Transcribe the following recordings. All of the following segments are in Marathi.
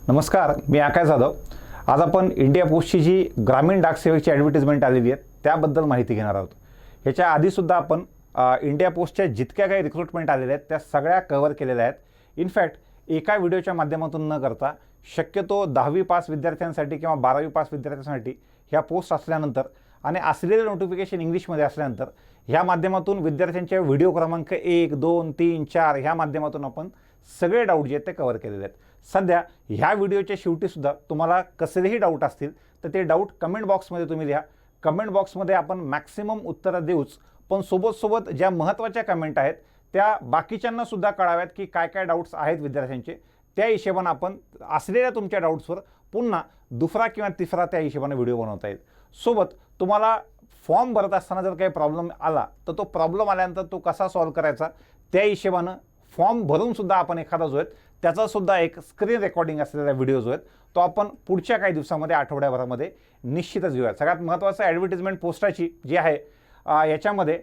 नमस्कार, मी आकाश जाधव. आज आपण इंडिया पोस्टची जी ग्रामीण डाकसेवेची ॲडव्हर्टिजमेंट आलेली आहे त्याबद्दल माहिती घेणार आहोत. ह्याच्या आधीसुद्धा आपण इंडिया पोस्टच्या जितक्या काही रिक्रुटमेंट आलेल्या आहेत त्या सगळ्या कव्हर केलेल्या आहेत. इनफॅक्ट एका व्हिडिओच्या माध्यमातून न करता शक्यतो 10वी पास विद्यार्थ्यांसाठी किंवा 12वी पास विद्यार्थ्यांसाठी ह्या पोस्ट असल्यानंतर आणि असलेले नोटिफिकेशन इंग्लिशमध्ये असल्यानंतर ह्या माध्यमातून विद्यार्थ्यांच्या व्हिडिओ क्रमांक 1, 2, 3, 4 ह्या माध्यमातून आपण सगळे डाऊट जे आहेत ते कव्हर केलेले आहेत. सध्या ह्या व्हिडिओच्या शेवटीसुद्धा तुम्हाला कसलेही डाऊट असतील तर ते डाऊट कमेंट बॉक्समध्ये तुम्ही लिहा. कमेंट बॉक्समध्ये आपण मॅक्सिमम उत्तरं देऊच, पण सोबत ज्या महत्त्वाच्या कमेंट आहेत त्या बाकीच्यांनासुद्धा कळाव्यात की काय काय डाऊट्स आहेत विद्यार्थ्यांचे. त्या हिशोबानं आपण असलेल्या तुमच्या डाऊट्सवर पुन्हा दुसरा किंवा तिसरा त्या हिशोबाने व्हिडिओ बनवता येईल. सोबत तुम्हाला फॉर्म भरत असताना जर काही प्रॉब्लेम आला तर तो प्रॉब्लेम आल्यानंतर तो कसा सॉल्व्ह करायचा त्या हिशोबानं फॉर्म भरूनसुद्धा आपण एखादा जो आहे त्याचासुद्धा एक स्क्रीन रेकॉर्डिंग असलेला व्हिडिओ जो आहे तो आपण पुढच्या काही दिवसामध्ये आठवड्याभरामध्ये निश्चितच घेऊया. सगळ्यात महत्त्वाचं ॲडव्हर्टिजमेंट पोस्टाची जी आहे याच्यामध्ये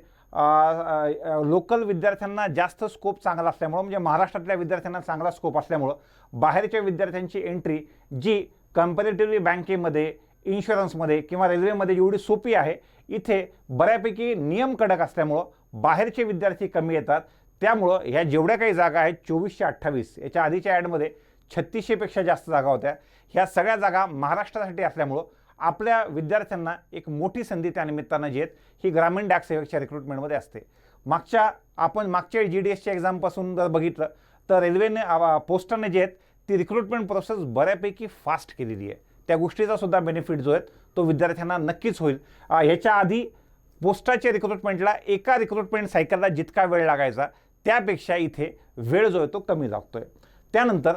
लोकल विद्यार्थ्यांना जास्त स्कोप चांगला असल्यामुळं म्हणजे महाराष्ट्रातल्या विद्यार्थ्यांना चांगला स्कोप असल्यामुळं बाहेरच्या विद्यार्थ्यांची एंट्री जी कम्पॅरेटिव्हली बँकेमध्ये, इन्शुरन्समध्ये किंवा रेल्वेमध्ये जेवढी सोपी आहे इथे बऱ्यापैकी नियम कडक असल्यामुळं बाहेरचे विद्यार्थी कमी येतात. त्यामुळं ह्या जेवढ्या काही जागा आहेत 2428 याच्या आधीच्या ॲडमध्ये 3600पेक्षा जास्त जागा होत्या. ह्या सगळ्या जागा महाराष्ट्रासाठी असल्यामुळं आपल्या विद्यार्थ्यांना एक मोठी संधी त्यानिमित्तानं जी आहेत ही ग्रामीण डाकसेवकच्या रिक्रुटमेंटमध्ये असते. मागच्या GDSच्या एक्झामपासून जर बघितलं तर रेल्वेने पोस्टाने जे आहेत ती रिक्रुटमेंट प्रोसेस बऱ्यापैकी फास्ट केलेली आहे. त्या गोष्टीचा सुद्धा बेनिफिट जो आहे तो विद्यार्थ्यांना नक्कीच होईल. ह्याच्या आधी पोस्टाच्या रिक्रुटमेंटला एका रिक्रुटमेंट सायकलला जितका वेळ लागायचा त्यापेक्षा इथे वेळ जो आहे तो कमी लागतोय. त्यानंतर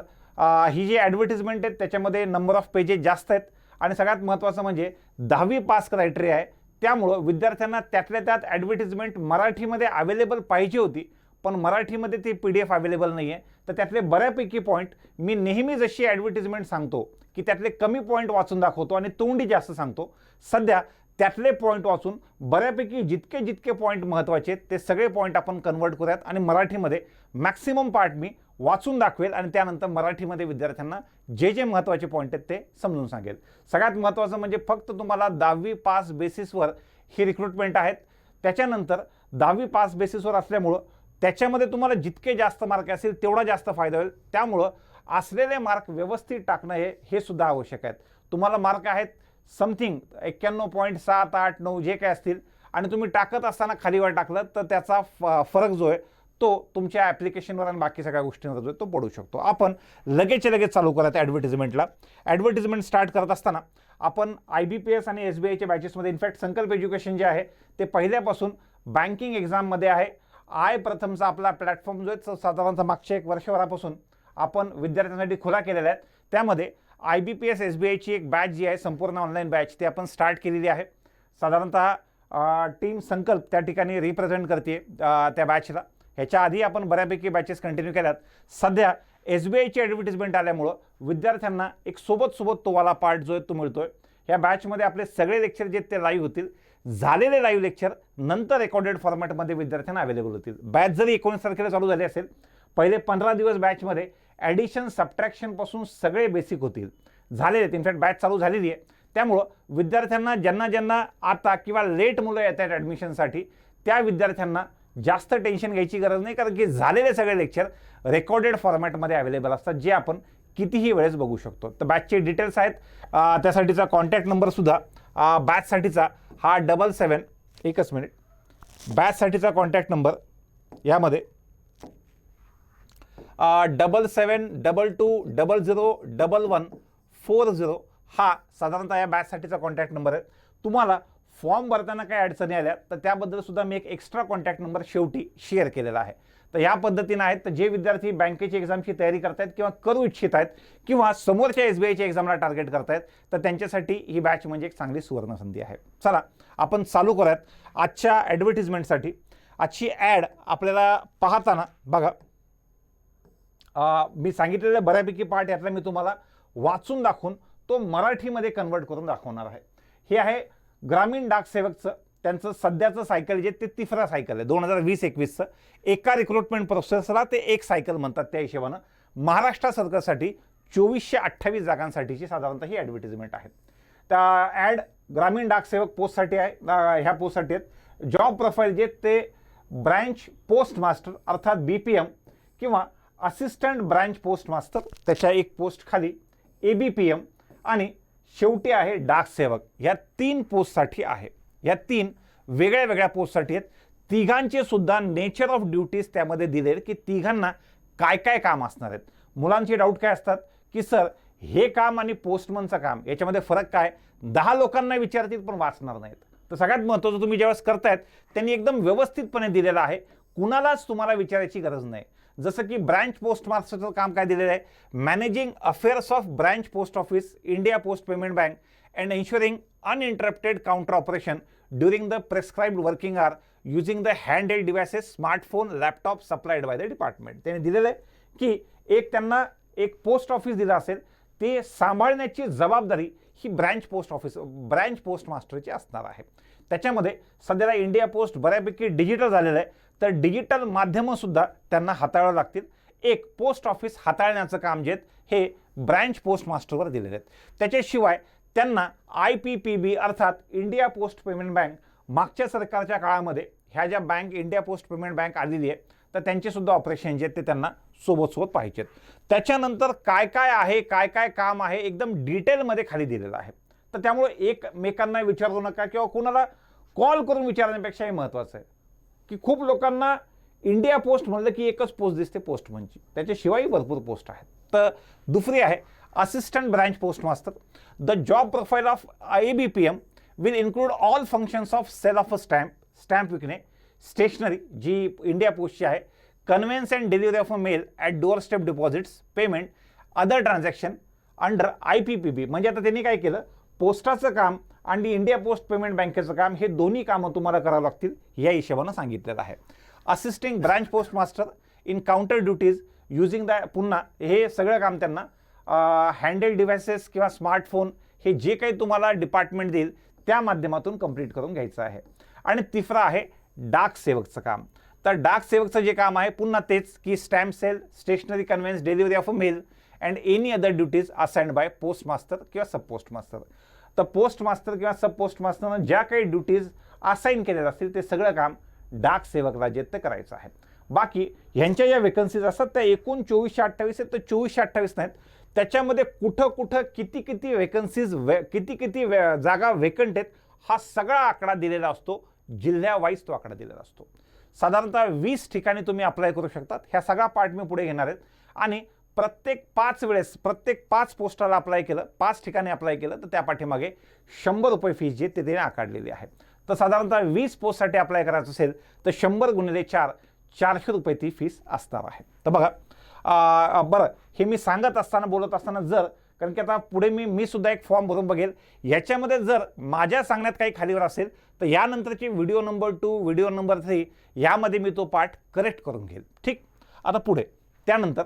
ही जी ॲडव्हर्टिजमेंट आहेत त्याच्यामध्ये नंबर ऑफ पेजेस जास्त आहेत आणि सगळ्यात महत्त्वाचं म्हणजे 10वी पास क्रायटेरिया आहे. त्यामुळं विद्यार्थ्यांना त्यातल्या त्यात ॲडव्हर्टिजमेंट मराठीमध्ये अवेलेबल पाहिजे होती, पण मराठीमध्ये ती PDF अवेलेबल नाही आहे. तर त्यातले बऱ्यापैकी पॉईंट मी नेहमी जशी ॲडव्हर्टिजमेंट सांगतो की त्यातले कमी पॉईंट वाचून दाखवतो आणि तोंडी जास्त सांगतो. सध्या त्यातले पॉईंट वाचून बऱ्यापैकी जितके पॉईंट महत्त्वाचे आहेत ते सगळे पॉईंट आपण कन्वर्ट करूयात आणि मराठीमध्ये मॅक्सिमम पार्ट मी वाचून दाखवेल आणि त्यानंतर मराठीमध्ये विद्यार्थ्यांना जे महत्त्वाचे पॉईंट आहेत ते समजून सांगेल. सगळ्यात महत्त्वाचं म्हणजे फक्त तुम्हाला 10वी पास बेसिसवर ही रिक्रुटमेंट आहेत. त्याच्यानंतर 10वी पास बेसिसवर असल्यामुळं त्याच्यामध्ये तुम्हाला जितके जास्त मार्क असतील तेवढा जास्त फायदा होईल. त्यामुळं असलेले मार्क व्यवस्थित टाकणं हे सुद्धा आवश्यक आहेत. तुम्हाला मार्क आहेत समथिंग 91.789 जे काय असतील आणि तुम्ही टाकत असताना खालीवर टाकलं तर त्याचा फरक जो आहे तो तुमच्या ॲप्लिकेशनवर आणि बाकी सगळ्या गोष्टींवर जो आहे तो पडू शकतो. आपण लगेच चालू करत ॲडव्हर्टिजमेंटला. ॲडव्हर्टिजमेंट स्टार्ट करत असताना आपण IBPS आणि SBIच्या बॅचेसमध्ये इनफॅक्ट संकल्प एज्युकेशन जे आहे ते पहिल्यापासून बँकिंग एक्झाममध्ये आहे. प्रथमचा आपला प्लॅटफॉर्म जो आहे साधारणतः मागच्या 1 वर्षभरापासून आपण विद्यार्थ्यांसाठी खुला केलेला आहे. त्यामध्ये IBPS SBIची एक बॅच जी आहे संपूर्ण ऑनलाईन बॅच ती आपण स्टार्ट केलेली आहे. साधारणतः टीम संकल्प त्या ठिकाणी रिप्रेझेंट करते त्या बॅचला. ह्याच्या आधी आपण बऱ्यापैकी बॅचेस कंटिन्यू केल्यात. सध्या SBIची ॲडव्हर्टिजमेंट आल्यामुळं विद्यार्थ्यांना एक सोबत तो वाला पार्ट जो आहे तो मिळतोय. ह्या बॅचमध्ये आपले सगळे लेक्चर जे ते लाईव्ह होतील. झालेले लाईव्ह लेक्चर नंतर रेकॉर्डेड फॉर्मॅटमध्ये विद्यार्थ्यांना अवेलेबल होतील. बॅच जरी 19 तारखेला चालू झाली असेल पहिले 15 दिवस बॅचमध्ये ॲडिशन सबट्रॅक्शनपासून सगळे बेसिक होतील. झालेले आहेत. इनफॅक्ट बॅच चालू झालेली आहे. त्यामुळं विद्यार्थ्यांना ज्यांना आता किंवा लेट मुलं येत आहेत ॲडमिशनसाठी त्या विद्यार्थ्यांना जास्त टेन्शन घ्यायची गरज नाही, कारण की झालेले सगळे लेक्चर रेकॉर्डेड फॉर्मॅटमध्ये अवेलेबल असतात जे आपण कितीही वेळेस बघू शकतो. तर बॅचचे डिटेल्स आहेत. त्यासाठीचा कॉन्टॅक्ट नंबरसुद्धा बॅचसाठीचा हा 77 एकच मिनिट बॅचसाठीचा कॉन्टॅक्ट नंबर यामध्ये 7722001140 हा साधारणतः या बॅचसाठीचा कॉन्टॅक्ट नंबर आहे. तुम्हाला फॉर्म भरताना काही अडचणी आल्या तर त्याबद्दल सुद्धा मी एक एक्स्ट्रा कॉन्टॅक्ट नंबर शेवटी शेअर केलेला आहे. तर ह्या पद्धतीनं आहेत. तर जे विद्यार्थी बँकेची एक्झामची तयारी करतायत किंवा करू इच्छित आहेत किंवा समोरच्या SBIच्या एक्झामला टार्गेट करतायत तर त्यांच्यासाठी ही बॅच म्हणजे एक चांगली सुवर्ण संधी आहे. चला आपण चालू करूयात आजच्या ॲडव्हर्टिजमेंटसाठी. आजची ॲड आपल्याला पाहताना बघा मी सांगितलेले बऱ्यापैकी पार्ट यातला मी तुम्हाला वाचून दाखवून तो मराठीमध्ये कन्वर्ट करून दाखवणार आहे. हे आहे ग्रामीण डाकसेवकचं त्यांचं सध्याचं सायकल जे ते तिसरा सायकल आहे 2020-21चं. एका रिक्रुटमेंट प्रोसेसला ते एक सायकल म्हणतात. त्या हिशोबानं महाराष्ट्र सरकारसाठी 2428 जागांसाठीची साधारणतः ही ॲडव्हर्टिजमेंट आहे. त्या ॲड ग्रामीण डाकसेवक पोस्टसाठी आहे. ह्या पोस्टसाठी आहेत. जॉब प्रोफाईल जे ते ब्रँच पोस्ट मास्टर अर्थात BPM किंवा असिस्टंट ब्रँच पोस्ट मास्टर, त्याच्या एक पोस्ट खाली ABPM आणि शेवटी आहे डाकसेवक. या 3 पोस्टसाठी आहे. या 3 वेगळ्या वेगळ्या पोस्टसाठी आहेत. तिघांचे सुद्धा नेचर ऑफ ड्युटीज त्यामध्ये दिले की तिघांना काय काय काम असणार आहेत. मुलांचे डाऊट काय असतात की सर हे काम आणि पोस्टमनचं काम याच्यामध्ये फरक काय, 10 लोकांना विचारतील पण वाचणार नाहीत. तर सगळ्यात महत्त्वाचं तुम्ही ज्यावेळेस करतायत त्यांनी एकदम व्यवस्थितपणे दिलेलं आहे, कुणालाच तुम्हाला विचारायची गरज नाही. जसं की ब्रँच पोस्ट मास्टरचं काम काय दिलेलं आहे, managing affairs of branch post office India post payment bank and ensuring uninterrupted counter operation during the prescribed working hour using the hand held devices smartphone laptop supplied by the department. त्यांनी दिलेलं आहे की त्यांना एक पोस्ट ऑफिस दिलं असेल, ते सांभाळण्याची जबाबदारी ही ब्रँच पोस्ट मास्टरची असणार आहे. त्याच्यामध्ये सध्याला इंडिया पोस्ट बऱ्यापैकी डिजिटल झालेलं आहे, तर डिजिटल माध्यमं सुद्धा त्यांना हाताळावं लागतील. एक पोस्ट ऑफिस हाताळण्याचं काम जे हे ब्रँच पोस्ट मास्टरवर दिलेले आहेत. त्याच्याशिवाय त्यांना IPPB अर्थात इंडिया पोस्ट पेमेंट बँक, मागच्या सरकारच्या काळामध्ये ह्या ज्या bank India post payment bank आलेली आहे तर त्यांचे सुद्धा ऑपरेशन जे ते त्यांना सोबत पाहिजेत. त्याच्यानंतर काय काय आहे, काय काय काम आहे एकदम डिटेलमध्ये खाली दिलेलं आहे. तर त्यामुळे एकमेकांना विचारू नका किंवा कुणाला कॉल करून विचारण्यापेक्षा हे महत्त्वाचं आहे की खूप लोकांना इंडिया पोस्ट म्हणलं की एकच पोस्ट दिसते पोस्टमनची, त्याच्याशिवाय भरपूर पोस्ट आहेत. तर दुसरी आहे assistant branch post master. The job profile of ABPM will include all functions of sale of a stamp विकणे, स्टेशनरी जी इंडिया पोस्टची आहे, conveyance and delivery of a mail at door step deposits, payment, other transaction under IPPB. म्हणजे आता त्यांनी काय केलं, पोस्टाचं काम आणि इंडिया पोस्ट पेमेंट बँकेचं काम हे दोन्ही कामं तुम्हाला करावं लागतील या हिशोबानं सांगितलेलं आहे. Assisting branch post master in counter duties using पुन्हा हे सगळं काम त्यांना हँडहेल्ड डिव्हायसेस किंवा स्मार्टफोन हे जे काही तुम्हाला डिपार्टमेंट देईल त्या माध्यमातून कंप्लीट करून घ्यायचं आहे. आणि तिसरं आहे डाक सेवकचं काम. तर डाक सेवकचं जे काम आहे पुन्हा तेच की stamp sale, stationery conveyance, delivery of a mail and any other duties assigned by post master किंवा सब पोस्ट मास्टर. तर पोस्ट मास्टर किंवा सब पोस्ट मास्टरनं ज्या काही ड्युटीज असाइन केलेल्या असतील ते सगळं काम डाक सेवकला जे ते करायचं आहे. बाकी ह्यांच्या ज्या वेकन्सीज असतात त्या एकूण 2428 आहेत. तर 2428 नाहीत, त्याच्यामध्ये कुठं कुठं किती वेकन्सीज किती जागा वेकंट आहेत हा सगळा आकडा दिलेला असतो. जिल्ह्यावाईज तो आकडा दिलेला असतो. साधारणतः 20 ठिकाणी तुम्ही अप्लाय करू शकतात. ह्या सगळा पार्ट मी पुढे घेणार आहेत आणि प्रत्येक 5 पोस्टाला अप्लाय केलं, 5 ठिकाणी अप्लाय केलं तर त्या पाठीमागे 100 रुपये फीस जे ते आकारलेली आहे. तर साधारणतः 20 पोस्टसाठी अप्लाय करायचं असेल तर 100 गुणिले 4 400 रुपये ती फीस असणार आहे. तर बघा बरं, हे मी सांगत असताना बोलत असताना कारण की आता पुढे मी सुद्धा एक फॉर्म भरून बघेल, याच्यामध्ये जर माझ्या सांगण्यात काही खालीवर असेल तर यानंतरची व्हिडिओ नंबर 2, व्हिडिओ नंबर 3 यामध्ये मी तो पार्ट करेक्ट करून घेईल. ठीक, आता पुढे त्यानंतर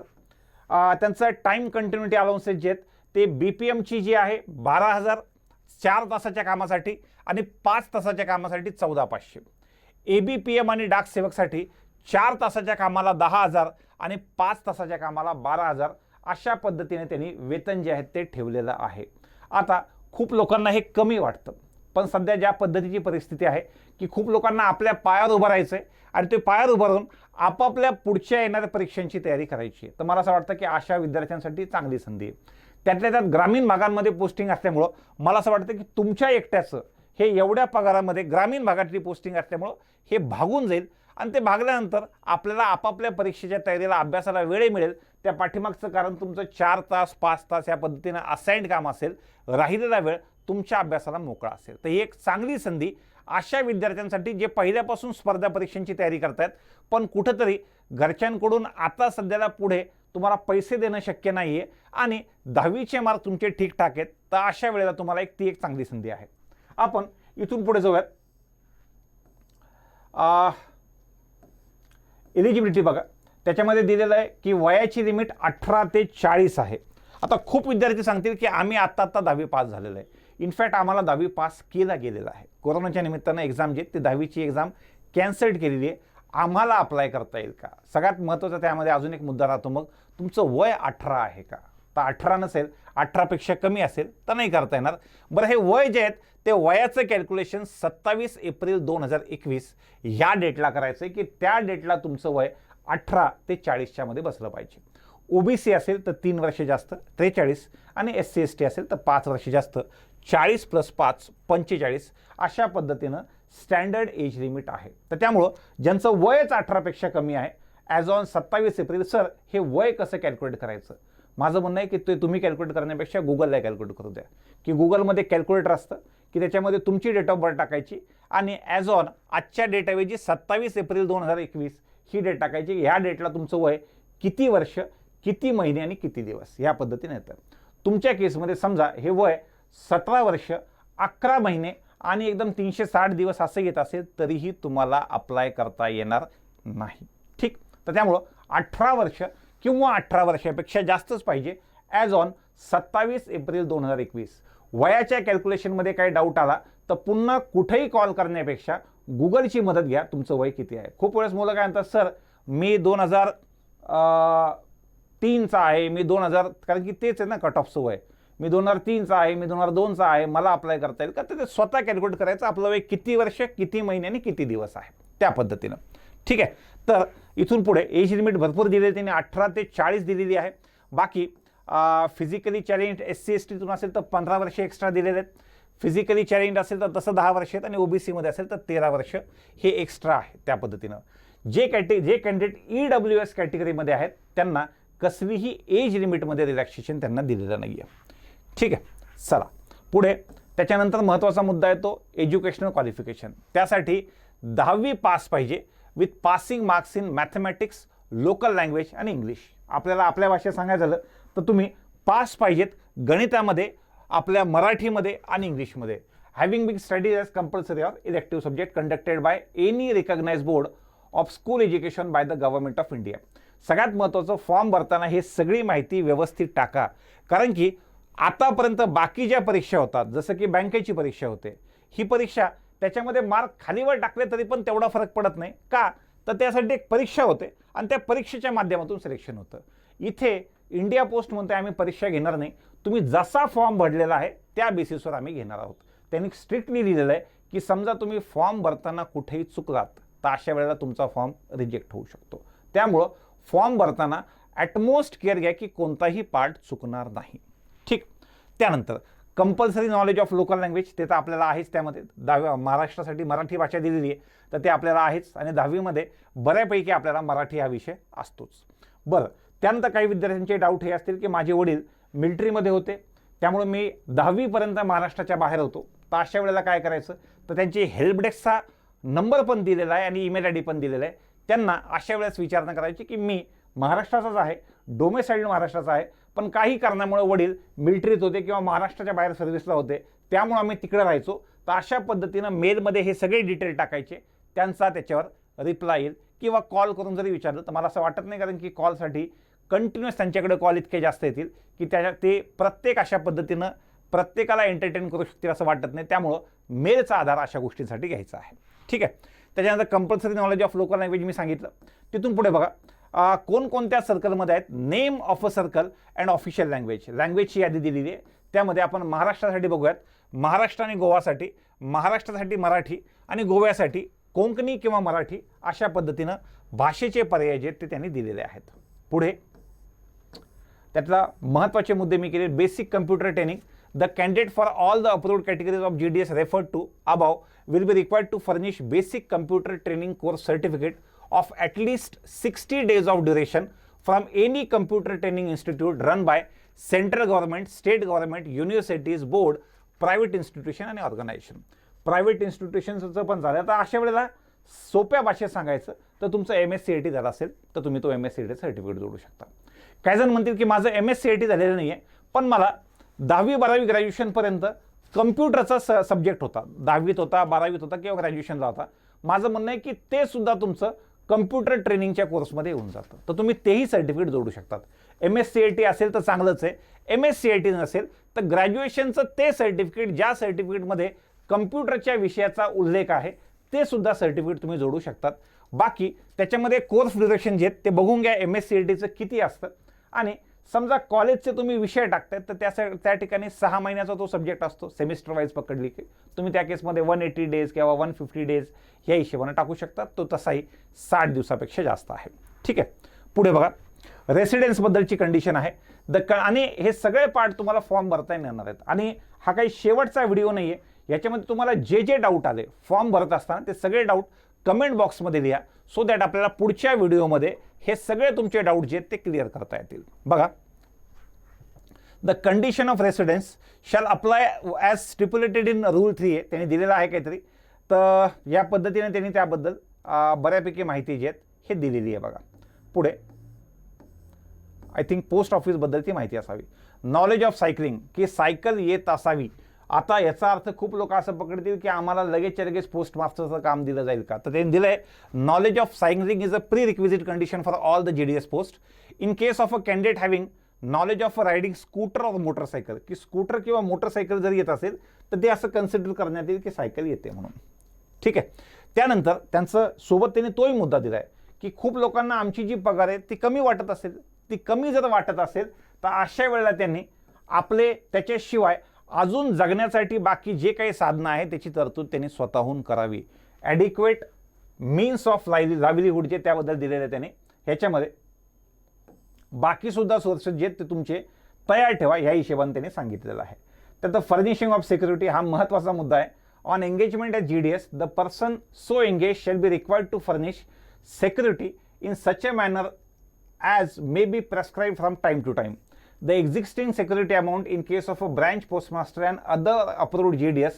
त्यांचं टाईम कंटिन्युटी अलाउन्सेस जे आहेत ते BPMची जी आहे 12,000 4 तासाच्या कामासाठी आणि 5 तासाच्या कामासाठी 14,500. ABPM आणि डाक सेवकसाठी 4 तासाच्या कामाला 10,000 आणि 5 तासाच्या कामाला 12,000 अशा पद्धतीने त्यांनी वेतन जे आहे ते ठेवलेलं आहे. आता खूप लोकांना हे कमी वाटतं, पण सध्या ज्या पद्धतीची परिस्थिती आहे की खूप लोकांना आपल्या पायावर उभं राहायचं आहे आणि ते पायावर उभं राहून आपापल्या पुढच्या येणाऱ्या परीक्षांची तयारी करायची आहे. तर मला असं वाटतं की अशा विद्यार्थ्यांसाठी चांगली संधी आहे. त्यातल्या त्यात ग्रामीण भागांमध्ये पोस्टिंग असल्यामुळं मला असं वाटतं की तुमच्या एकट्याचं हे एवढ्या पगारामध्ये ग्रामीण भागातली पोस्टिंग असल्यामुळं हे भागून जाईल आणि ते भागल्यानंतर आपल्याला आपापल्या परीक्षेच्या तयारीला अभ्यासाला वेळ मिळेल. त्या पाठीमागचं कारण तुमचं 4 तास 5 तास या पद्धतीनं असाइन्ड काम असेल, राहिलेला वेळ तुमच्या अभ्यासाला मोकळा असेल. तर ही एक चांगली संधी अशा विद्यार्थ्यांसाठी जे पहिल्यापासून स्पर्धा परीक्षांची तयारी करतात पण कुठंतरी घरच्यांकडून आता सध्याला पुढे तुम्हाला पैसे देणं शक्य नाही आहे आणि 10वीचे मार्क तुमचे ठीकठाक आहेत. तर अशा वेळेला तुम्हाला ती एक चांगली संधी आहे. आपण इथून पुढे जाऊयात. एलिजिबिलिटी बघा, त्याच्यामध्ये दिलेलं आहे की वयाची लिमिट 18 ते 40 आहे. आता खूप विद्यार्थी सांगतील की आम्ही आत्ता 10वी पास झालेलं आहे. इनफॅक्ट आम्हाला 10वी पास केला गेलेला आहे. कोरोनाच्या निमित्तानं एक्झाम जे ते 10वीची एक्झाम कॅन्सल केलेली आहे. आम्हाला अप्लाय करता येईल का? सगळ्यात महत्त्वाचा त्यामध्ये अजून एक मुद्दा राहतो, मग तुमचं वय 18 आहे का? तर 18 नसेल, 18पेक्षा कमी असेल तर नाही करता येणार. बरं, हे वय जे आहेत ते वयाचं कॅल्क्युलेशन 27 एप्रिल 2021 ह्या डेटला करायचं आहे, की त्या डेटला तुमचं वय 18 ते 40च्या मध्ये बसलं पाहिजे. ओबीसी असेल तर 3 वर्ष जास्त 43 आणि SC ST असेल तर 5 वर्ष जास्त 40 + 5 45 अशा पद्धतीनं स्टँडर्ड एज लिमिट आहे. तर त्यामुळं ज्यांचं वयच 18पेक्षा कमी आहे ॲज ऑन 27 एप्रिल, सर हे वय कसं कॅल्क्युलेट करायचं? माझं म्हणणं आहे की ते तुम्ही कॅल्क्युलेट करण्यापेक्षा गुगलला कॅल्क्युलेट करू द्या, की गुगलमध्ये कॅल्क्युलेटर असतं की त्याच्यामध्ये तुमची डेट ऑफ बर्थ टाकायची आणि ॲज ऑन आजच्या डेटऐवजी 27 एप्रिल 2021 ही डेट टाकायची. ह्या डेटला तुमचं वय किती वर्ष, किती महिने आणि किती दिवस या पद्धतीने येतं. तुमच्या केसमध्ये समजा हे वय 17 वर्ष 11 महिने आणि एकदम 360 दिवस असं येत असेल तरीही तुम्हाला अप्लाय करता येणार नाही. ठीक, तर त्यामुळं 18 वर्ष किंवा 18 वर्षापेक्षा जास्तच पाहिजे ॲज ऑन 27 एप्रिल 2021. वयाच्या कॅल्क्युलेशनमध्ये काही डाऊट आला तर पुन्हा कुठेही कॉल करण्यापेक्षा गुगलची मदत घ्या, तुमचं वय किती आहे. खूप वेळेस मुलं काय म्हणतात, सर मी 2003चा आहे, मी 2000, कारण की तेच आहे ना कट ऑफचं वय, मी 2003चा आहे, मी 2002चा आहे, मला अप्लाय करता येईल का? तर ते स्वतः कॅल्क्युलेट करायचं आपलं वय किती वर्ष, किती महिने आणि किती दिवस आहे त्या पद्धतीनं. ठीक आहे, तर इथून पुढे एज लिमिट भरपूर दिलेली, त्यांनी 18 ते 40 दिलेली आहे. बाकी फिजिकली चॅलेंज SC ST तून असेल तर 15 वर्ष एक्स्ट्रा दिलेले आहेत. फिजिकली चॅलेंज असेल तर तसं 10 वर्ष आहेत आणि ओबीसीमध्ये असेल तर 13 वर्ष हे एक्स्ट्रा आहे त्या पद्धतीनं. जे कॅन्डिडेट EWS कॅटेगरीमध्ये आहेत त्यांना कसलीही एज लिमिटमध्ये रिलॅक्सेशन त्यांना दिलेलं नाही आहे. ठीक आहे, चला पुढे. त्याच्यानंतर महत्त्वाचा मुद्दा आहे तो एज्युकेशनल क्वालिफिकेशन. त्यासाठी 10वी पास पाहिजे with passing marks in mathematics, local language आणि इंग्लिश. आपल्याला आपल्या भाषेत सांगायचं झालं तर तुम्ही पास पाहिजेत गणितामध्ये, आपल्या मराठीमध्ये आणि इंग्लिशमध्ये. Having been studies as compulsory or elective subject conducted by any recognised board of school education by the government of India. सगळ्यात महत्त्वाचं, फॉर्म भरताना हे सगळी माहिती व्यवस्थित टाका, कारण की आतापर्यंत बाकी ज्या परीक्षा होतात, जसं की बँकेची परीक्षा होते, ही परीक्षा त्याच्यामध्ये मार्क खालीवर टाकले तरी पण तेवढा फरक पडत नाही का? तर त्यासाठी एक परीक्षा होते आणि त्या परीक्षेच्या माध्यमातून सिलेक्शन होतं. इथे इंडिया पोस्ट म्हणते आम्ही परीक्षा घेणार नाही, तुम्ही जसा फॉर्म भरलेला आहे त्या बेसिसवर आम्ही घेणार आहोत. त्यांनी स्ट्रिक्टली लिहिलेलं आहे की समजा तुम्ही फॉर्म भरताना कुठेही चुकलात तर अशा वेळेला तुमचा फॉर्म रिजेक्ट होऊ शकतो. त्यामुळं फॉर्म भरताना ॲटमोस्ट केअर घ्या की कोणताही पार्ट चुकणार नाही. ठीक, त्यानंतर compulsory knowledge of local language, ते तर आपल्याला आहेच. त्यामध्ये 10वी महाराष्ट्रासाठी मराठी भाषा दिलेली आहे तर ते आपल्याला आहेच आणि 10वीमध्ये बऱ्यापैकी आपल्याला मराठी हा विषय असतोच. बरं, त्यानंतर काही विद्यार्थ्यांचे डाऊट हे असतील की माझे वडील मिलिटरीमध्ये होते त्यामुळे मी 10वीपर्यंत महाराष्ट्राच्या बाहेर होतो, तर अशा वेळेला काय करायचं? तर त्यांची हेल्प डेस्कचा नंबर पण दिलेला आहे आणि ईमेल ID पण दिलेला आहे. त्यांना अशा वेळेस विचारणा करायची की मी महाराष्ट्राचाच आहे, डोमेसाइल्ड महाराष्ट्राचा आहे, पण काही कारणामुळे वडील मिलिटरीत होते किंवा महाराष्ट्राच्या बाहेर सर्व्हिसला होते त्यामुळे आम्ही तिकडे राहायचो. तर अशा पद्धतीनं मेलमध्ये हे सगळे डिटेल टाकायचे, त्यांचा त्याच्यावर रिप्लाय येईल. किंवा कॉल करून जरी विचारलं तर मला असं वाटत नाही, कारण की कॉलसाठी कंटिन्युअस त्यांच्याकडे कॉल इतके जास्त येतील की ते प्रत्येक अशा पद्धतीनं प्रत्येकाला एंटरटेन करू शकतील असं वाटत नाही. त्यामुळं मेलचा आधार अशा गोष्टींसाठी घ्यायचा आहे. ठीक आहे, त्याच्यानंतर compulsory knowledge of local language मी सांगितलं. तिथून पुढे बघा कोणकोणत्या सर्कलमध्ये आहेत. Name of a circle and official language, लँग्वेजची यादी दिलेली आहे. त्यामध्ये आपण महाराष्ट्रासाठी बघूयात. महाराष्ट्र आणि गोवासाठी, महाराष्ट्रासाठी मराठी आणि गोव्यासाठी कोंकणी किंवा मराठी अशा पद्धतीनं भाषेचे पर्याय जे ते त्यांनी दिलेले आहेत. पुढे त्यातला महत्त्वाचे मुद्दे मी केले. Basic computer training, the candidate for all the approved categories of GDS referred to above will be required to furnish basic computer training course certificate of at least 60 days of duration from any computer training institute run by central government, state government, universities, board, private institution आणि ऑर्गनायझेशन. प्रायव्हेट इन्स्टिट्यूशनचं पण झालं. तर अशा वेळेला सोप्या भाषेत सांगायचं तर तुमचं MSc-IT झालं असेल तर तुम्ही तो MSc-IT सर्टिफिकेट जोडू शकता. काही जण म्हणतील की माझं MSc-IT झालेलं नाही आहे पण मला 10वी 12वी ग्रॅज्युएशनपर्यंत कम्प्युटरचा सब्जेक्ट होता, 10वीत होता, 12वीत होता किंवा ग्रॅज्युएशनला होता. माझं म्हणणं आहे की ते सुद्धा तुमचं कम्प्युटर ट्रेनिंगच्या कोर्समध्ये येऊन जातं, तर तुम्ही तेही सर्टिफिकेट जोडू शकतात. MSc-IT असेल तर चांगलंच आहे, MSc-IT नसेल तर ग्रॅज्युएशनचं ते सर्टिफिकेट ज्या सर्टिफिकेटमध्ये कम्प्युटरच्या विषयाचा उल्लेख आहे ते सुद्धा सर्टिफिकेट तुम्ही जोडू शकतात. बाकी त्याच्यामध्ये कोर्स ड्युरेशन जे ते बघून घ्या MSc-ITचं किती असतं आणि समजा कॉलेजचे तुम्ही विषय टाकतायत तर त्या ठिकाणी 6 महिन्याचा तो सब्जेक्ट असतो, सेमिस्टर वाईज पकडली की तुम्ही त्या केसमध्ये 180 डेज किंवा 150 डेज या हिशोबाने टाकू शकता. तो तसाही 60 दिवसापेक्षा जास्त आहे. ठीक आहे. पुढे बघा, रेसिडेन्सबद्दलची कंडिशन आहे. आणि हे सगळे पार्ट तुम्हाला फॉर्म भरता येणार आहेत. आणि हा काही शेवटचा व्हिडिओ नाही आहे. याच्यामध्ये तुम्हाला जे डाऊट आले फॉर्म भरत असताना ते सगळे डाऊट कमेंट बॉक्समध्ये लिहा, सो दॅट आपल्याला पुढच्या व्हिडिओमध्ये हे सगळे तुमचे डाऊट जे आहेत ते क्लिअर करता येतील. बघा, the condition of residence shall apply as stipulated in rule 3 आहे, त्यांनी दिलेलं आहे काहीतरी. तर या पद्धतीने त्यांनी त्याबद्दल बऱ्यापैकी माहिती जी आहेत हे दिलेली आहे. बघा पुढे, आय थिंक पोस्ट ऑफिसबद्दलची माहिती असावी. नॉलेज ऑफ सायकलिंग, की सायकल येत असावी. आता याचा अर्थ खूप लोक असं पकडतील की आम्हाला लगेचच्या लगेच पोस्ट मास्टरचं काम दिलं जाईल का, तर त्यांनी दिलंय knowledge of cycling is a pre requisite condition for all the GDS post. In case of a candidate having knowledge of riding scooter or motorcycle, की स्कूटर किंवा मोटरसायकल जर येत असेल तर ते असं कन्सिडर करण्यात येईल की सायकल येते म्हणून. ठीक आहे. त्यानंतर त्यांचं सोबत त्यांनी तोही मुद्दा दिलाय की खूप लोकांना आमची जी पगार आहे ती कमी वाटत असेल, ती कमी जर वाटत असेल तर अशा वेळेला त्यांनी आपले त्याच्याशिवाय अजून जगण्यासाठी बाकी जे काही साधनं आहे त्याची तरतूद त्यांनी स्वतःहून करावी. ॲडिक्वेट मीन्स ऑफ लाईव्हलीहूड जे त्याबद्दल दिलेलं आहे त्याने, ह्याच्यामध्ये बाकी सुद्धा सोर्सेस जे ते तुमचे तयार ठेवा या हिशोबाने त्यांनी सांगितलेलं आहे. त्यानंतर फर्निशिंग ऑफ सिक्युरिटी हा महत्त्वाचा मुद्दा आहे. On engagement at GDS the person so engage shall be required to furnish security in such a manner as may be prescribed from time to time. The existing security amount in case of a branch postmaster and other approved GDS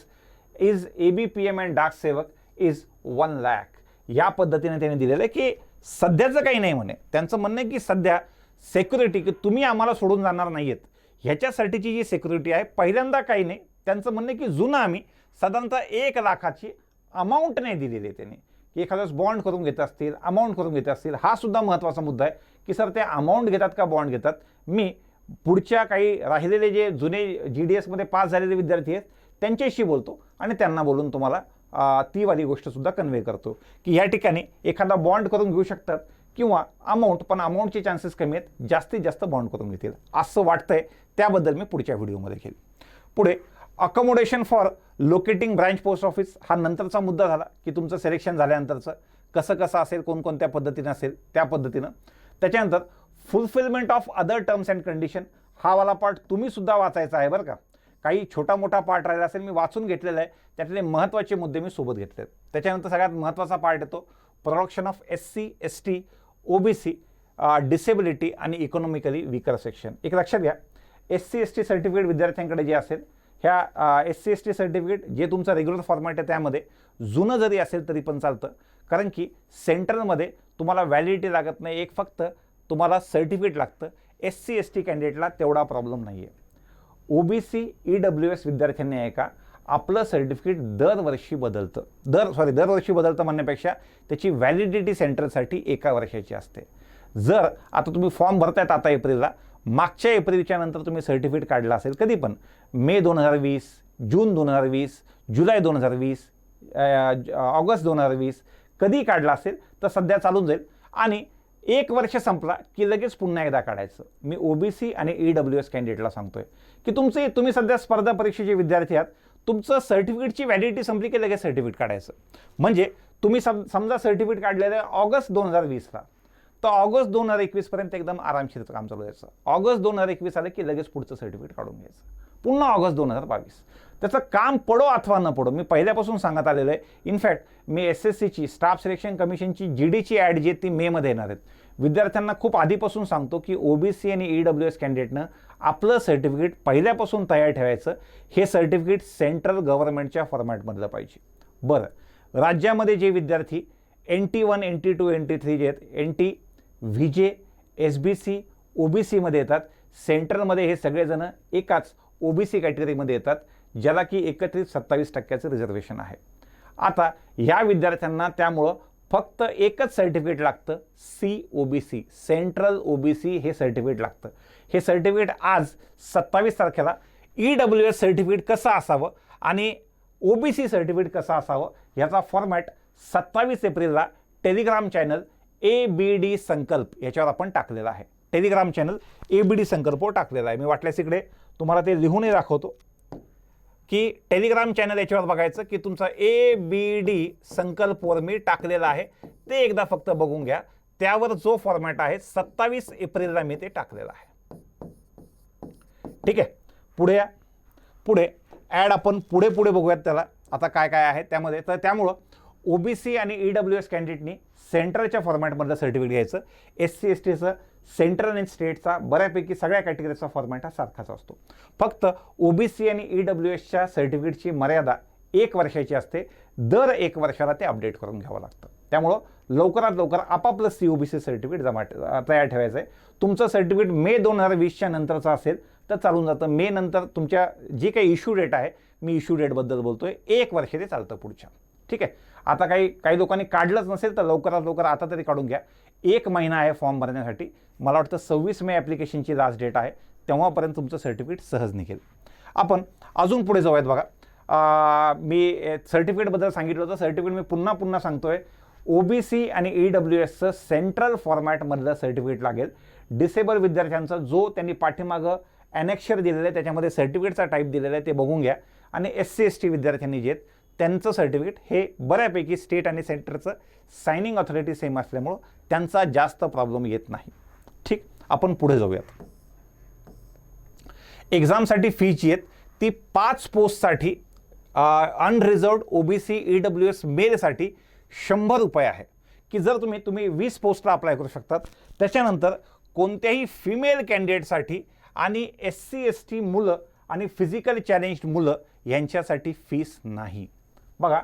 is ABPM and डाक सेवक is 1 lakh. या पद्धतीने त्यांनी दिलेलं आहे की सध्याचं काही नाही म्हणे. त्यांचं म्हणणं आहे की सध्या सेक्युरिटी की तुम्ही आम्हाला सोडून जाणार नाहीयेत ह्याच्यासाठीची जी सेक्युरिटी आहे पहिल्यांदा काही नाही. त्यांचं म्हणणं आहे की जुनं आम्ही साधारणतः 1 लाखाची अमाऊंट नाही दिलेली आहे त्यांनी, की एखाद्यास बॉन्ड करून घेत असतील, अमाऊंट करून घेत असतील. हा सुद्धा महत्त्वाचा मुद्दा आहे की सर ते अमाऊंट घेतात का बॉन्ड घेतात. मी पुढच्या काही राहिलेले जे जुने GDSमध्ये पास झालेले विद्यार्थी आहेत त्यांच्याशी बोलतो आणि त्यांना बोलून तुम्हाला ती वाली गोष्टसुद्धा कन्वे करतो की या ठिकाणी एखादा बॉन्ड करून घेऊ शकतात किंवा अमाऊंट, पण अमाऊंटचे चान्सेस कमी आहेत, जास्तीत जास्त बॉन्ड करून घेतील असं वाटतंय. त्याबद्दल मी पुढच्या व्हिडिओमध्ये घेईल. पुढे, accommodation for locating branch post office हा नंतरचा मुद्दा झाला की तुमचं सिलेक्शन झाल्यानंतरचं कसं असेल, कोणकोणत्या पद्धतीनं असेल त्या पद्धतीनं. त्याच्यानंतर fulfilment of other terms and condition हा वाला पार्ट तुम्ही सुद्धा वाचायचा आहे बरं का. काही छोटा मोठा पार्ट राहिला असेल, मी वाचून घेतलेला आहे, त्यातले महत्त्वाचे मुद्दे मी सोबत घेतले आहेत. त्याच्यानंतर सगळ्यात महत्त्वाचा पार्ट येतो production of SC, ST, OBC, disability आणि इकॉनॉमिकली वीकर सेक्शन. एक लक्षात घ्या, SC, ST सर्टिफिकेट विद्यार्थ्यांकडे जे असेल ह्या SC, ST सर्टिफिकेट जे तुमचा रेग्युलर फॉर्मॅट आहे त्यामध्ये जुनं जरी असेल तरी पण चालतं, कारण की सेंट्रलमध्ये तुम्हाला व्हॅलिडिटी लागत नाही, एक फक्त तुम्हाला सर्टिफिकेट लागतं. SC, ST कॅन्डिडेटला तेवढा प्रॉब्लेम नाही आहे. OBC, EWS विद्यार्थ्यांनी आहे का, आपलं सर्टिफिकेट दरवर्षी बदलतं. दरवर्षी बदलतं म्हणण्यापेक्षा त्याची व्हॅलिडिटी सेंट्रलसाठी 1 वर्षाची असते. जर आता तुम्ही फॉर्म भरतायत आता एप्रिलला, मागच्या एप्रिलच्या नंतर तुम्ही सर्टिफिकेट काढलं असेल कधी पण, मे 2020, जून 2020, जुलै 2020, ऑगस्ट 2020 कधी काढला असेल तर सध्या चालून जाईल आणि 1 वर्ष संपला की लगेच पुन्हा एकदा काढायचं. मी OBC आणि EWS कॅन्डिडेटला सांगतोय की तुम्ही सध्या स्पर्धा परीक्षेचे विद्यार्थी आहात, तुमचं सर्टिफिकेटची व्हॅलिडिटी संपली की लगेच सर्टिफिकेट काढायचं. म्हणजे तुम्ही समजा सर्टिफिकेट काढलेलं आहे ऑगस्ट 2020ला, तर ऑगस्ट 2021 पर्यंत एकदम आरामशीर काम चालू द्यायचं. ऑगस्ट 2021 आलं की लगेच पुढचं सर्टिफिकेट काढून घ्यायचं. पुन्हा ऑगस्ट 2022 त्याचं काम पडो अथवा न पडो, मी पहिल्यापासून सांगत आलेलं आहे. इनफॅक्ट मी SSCची स्टाफ सिलेक्शन कमिशनची GDची ॲड जी आहे ती मेमध्ये येणार आहेत. विद्यार्थ्यांना खूप आधीपासून सांगतो की OBC आणि EWS कॅन्डिडेटनं आपलं सर्टिफिकेट पहिल्यापासून तयार ठेवायचं. हे सर्टिफिकेट सेंट्रल गव्हर्नमेंटच्या फॉर्मॅटमधलं पाहिजे. बरं, राज्यामध्ये जे विद्यार्थी NT1, NT2, NT3 जे आहेत, NT, VJ, SBC, OBCमध्ये येतात, सेंट्रलमध्ये हे सगळेजण एकाच OBC कॅटेगरीमध्ये येतात, ज्याला की एकत्रित 27% रिझर्वेशन आहे. आता ह्या विद्यार्थ्यांना त्यामुळं फक्त एकच सर्टिफिकेट लागतं, COBC, सेंट्रल OBC हे सर्टिफिकेट लागतं. हे सर्टिफिकेट आज 27 तारखेला EWS सर्टिफिकेट कसं असावं आणि OBC सर्टिफिकेट कसं असावं याचा फॉर्मॅट 27 एप्रिलला टेलिग्राम चॅनल ABD संकल्प याच्यावर आपण टाकलेला आहे. टेलिग्राम चॅनल ABD संकल्पवर टाकलेला आहे. मी वाटल्यास इकडे तुम्हाला ते लिहूनही दाखवतो की टेलिग्राम चॅनल याच्यावर बघायचं की तुमचा ABD संकल्पवर मी टाकलेला आहे, ते एकदा फक्त बघून घ्या. त्यावर जो फॉर्मॅट आहे 27 एप्रिलला मी ते टाकलेला आहे. ठीक आहे, पुढे या. पुढे ॲड आपण पुढे बघूयात त्याला आता काय काय आहे त्यामध्ये. तर त्यामुळं OBC आणि EWS कॅन्डिडेटनी सेंट्रलच्या फॉर्मॅटमधलं सर्टिफिकेट घ्यायचं. SC STचं सेंट्रल आणि स्टेटचा बऱ्यापैकी सगळ्या कॅटेगरीचा फॉर्मॅट हा सारखाच असतो. फक्त OBC आणि EWSच्या सर्टिफिकेटची मर्यादा 1 वर्षाची असते. दर 1 वर्षाला ते अपडेट करून घ्यावं लागतं. त्यामुळं लवकरात लवकर आपापलं COBC सर्टिफिकेट तयार ठेवायचं आहे. तुमचं सर्टिफिकेट मे 2020च्या नंतरचं असेल तर चालून जातं. मे नंतर तुमच्या जी काही इश्यू डेट आहे, मी इश्यू डेटबद्दल बोलतोय, 1 वर्ष ते चालतं पुढच्या. ठीक आहे, आता काही लोकांनी काढलंच नसेल तर लवकरात लवकर आता तरी काढून घ्या. 1 महिना आहे फॉर्म भरण्यासाठी. मला वाटतं 26 मे ॲप्लिकेशनची लास्ट डेट आहे, तेव्हापर्यंत तुमचं सर्टिफिकेट सहज निघेल. आपण अजून पुढे जाऊयात. बघा, मी सर्टिफिकेटबद्दल सांगितलं होतं. सर्टिफिकेट मी पुन्हा सांगतोय. OBC आणि EWSचं सेंट्रल फॉर्मॅटमधलं सर्टिफिकेट लागेल. डिसेबल विद्यार्थ्यांचा जो त्यांनी पाठीमागं ॲनेक्शर दिलेलं आहे त्याच्यामध्ये सर्टिफिकेटचा टाईप दिलेला आहे ते बघून घ्या. आणि SC ST विद्यार्थ्यांनी जे त्यांचं सर्टिफिकेट हे बऱ्यापैकी स्टेट आणि सेंटरचं सायनिंग ऑथॉरिटी सेम असल्यामुळं त्यांचा जास्त प्रॉब्लेम येत नाही. ठीक, आपण पुढे जाऊयात. एक्झामसाठी फी जी आहेत ती 5 पोस्टसाठी अनरिझर्व्ड OBC EWS मेलसाठी 100 रुपये आहे. की जर तुम्ही 20 पोस्टला अप्लाय करू शकतात. त्याच्यानंतर कोणत्याही फिमेल कॅन्डिडेटसाठी आणि SC ST मुलं आणि फिजिकली चॅलेंज्ड मुलं यांच्यासाठी फीस नाही. बघा,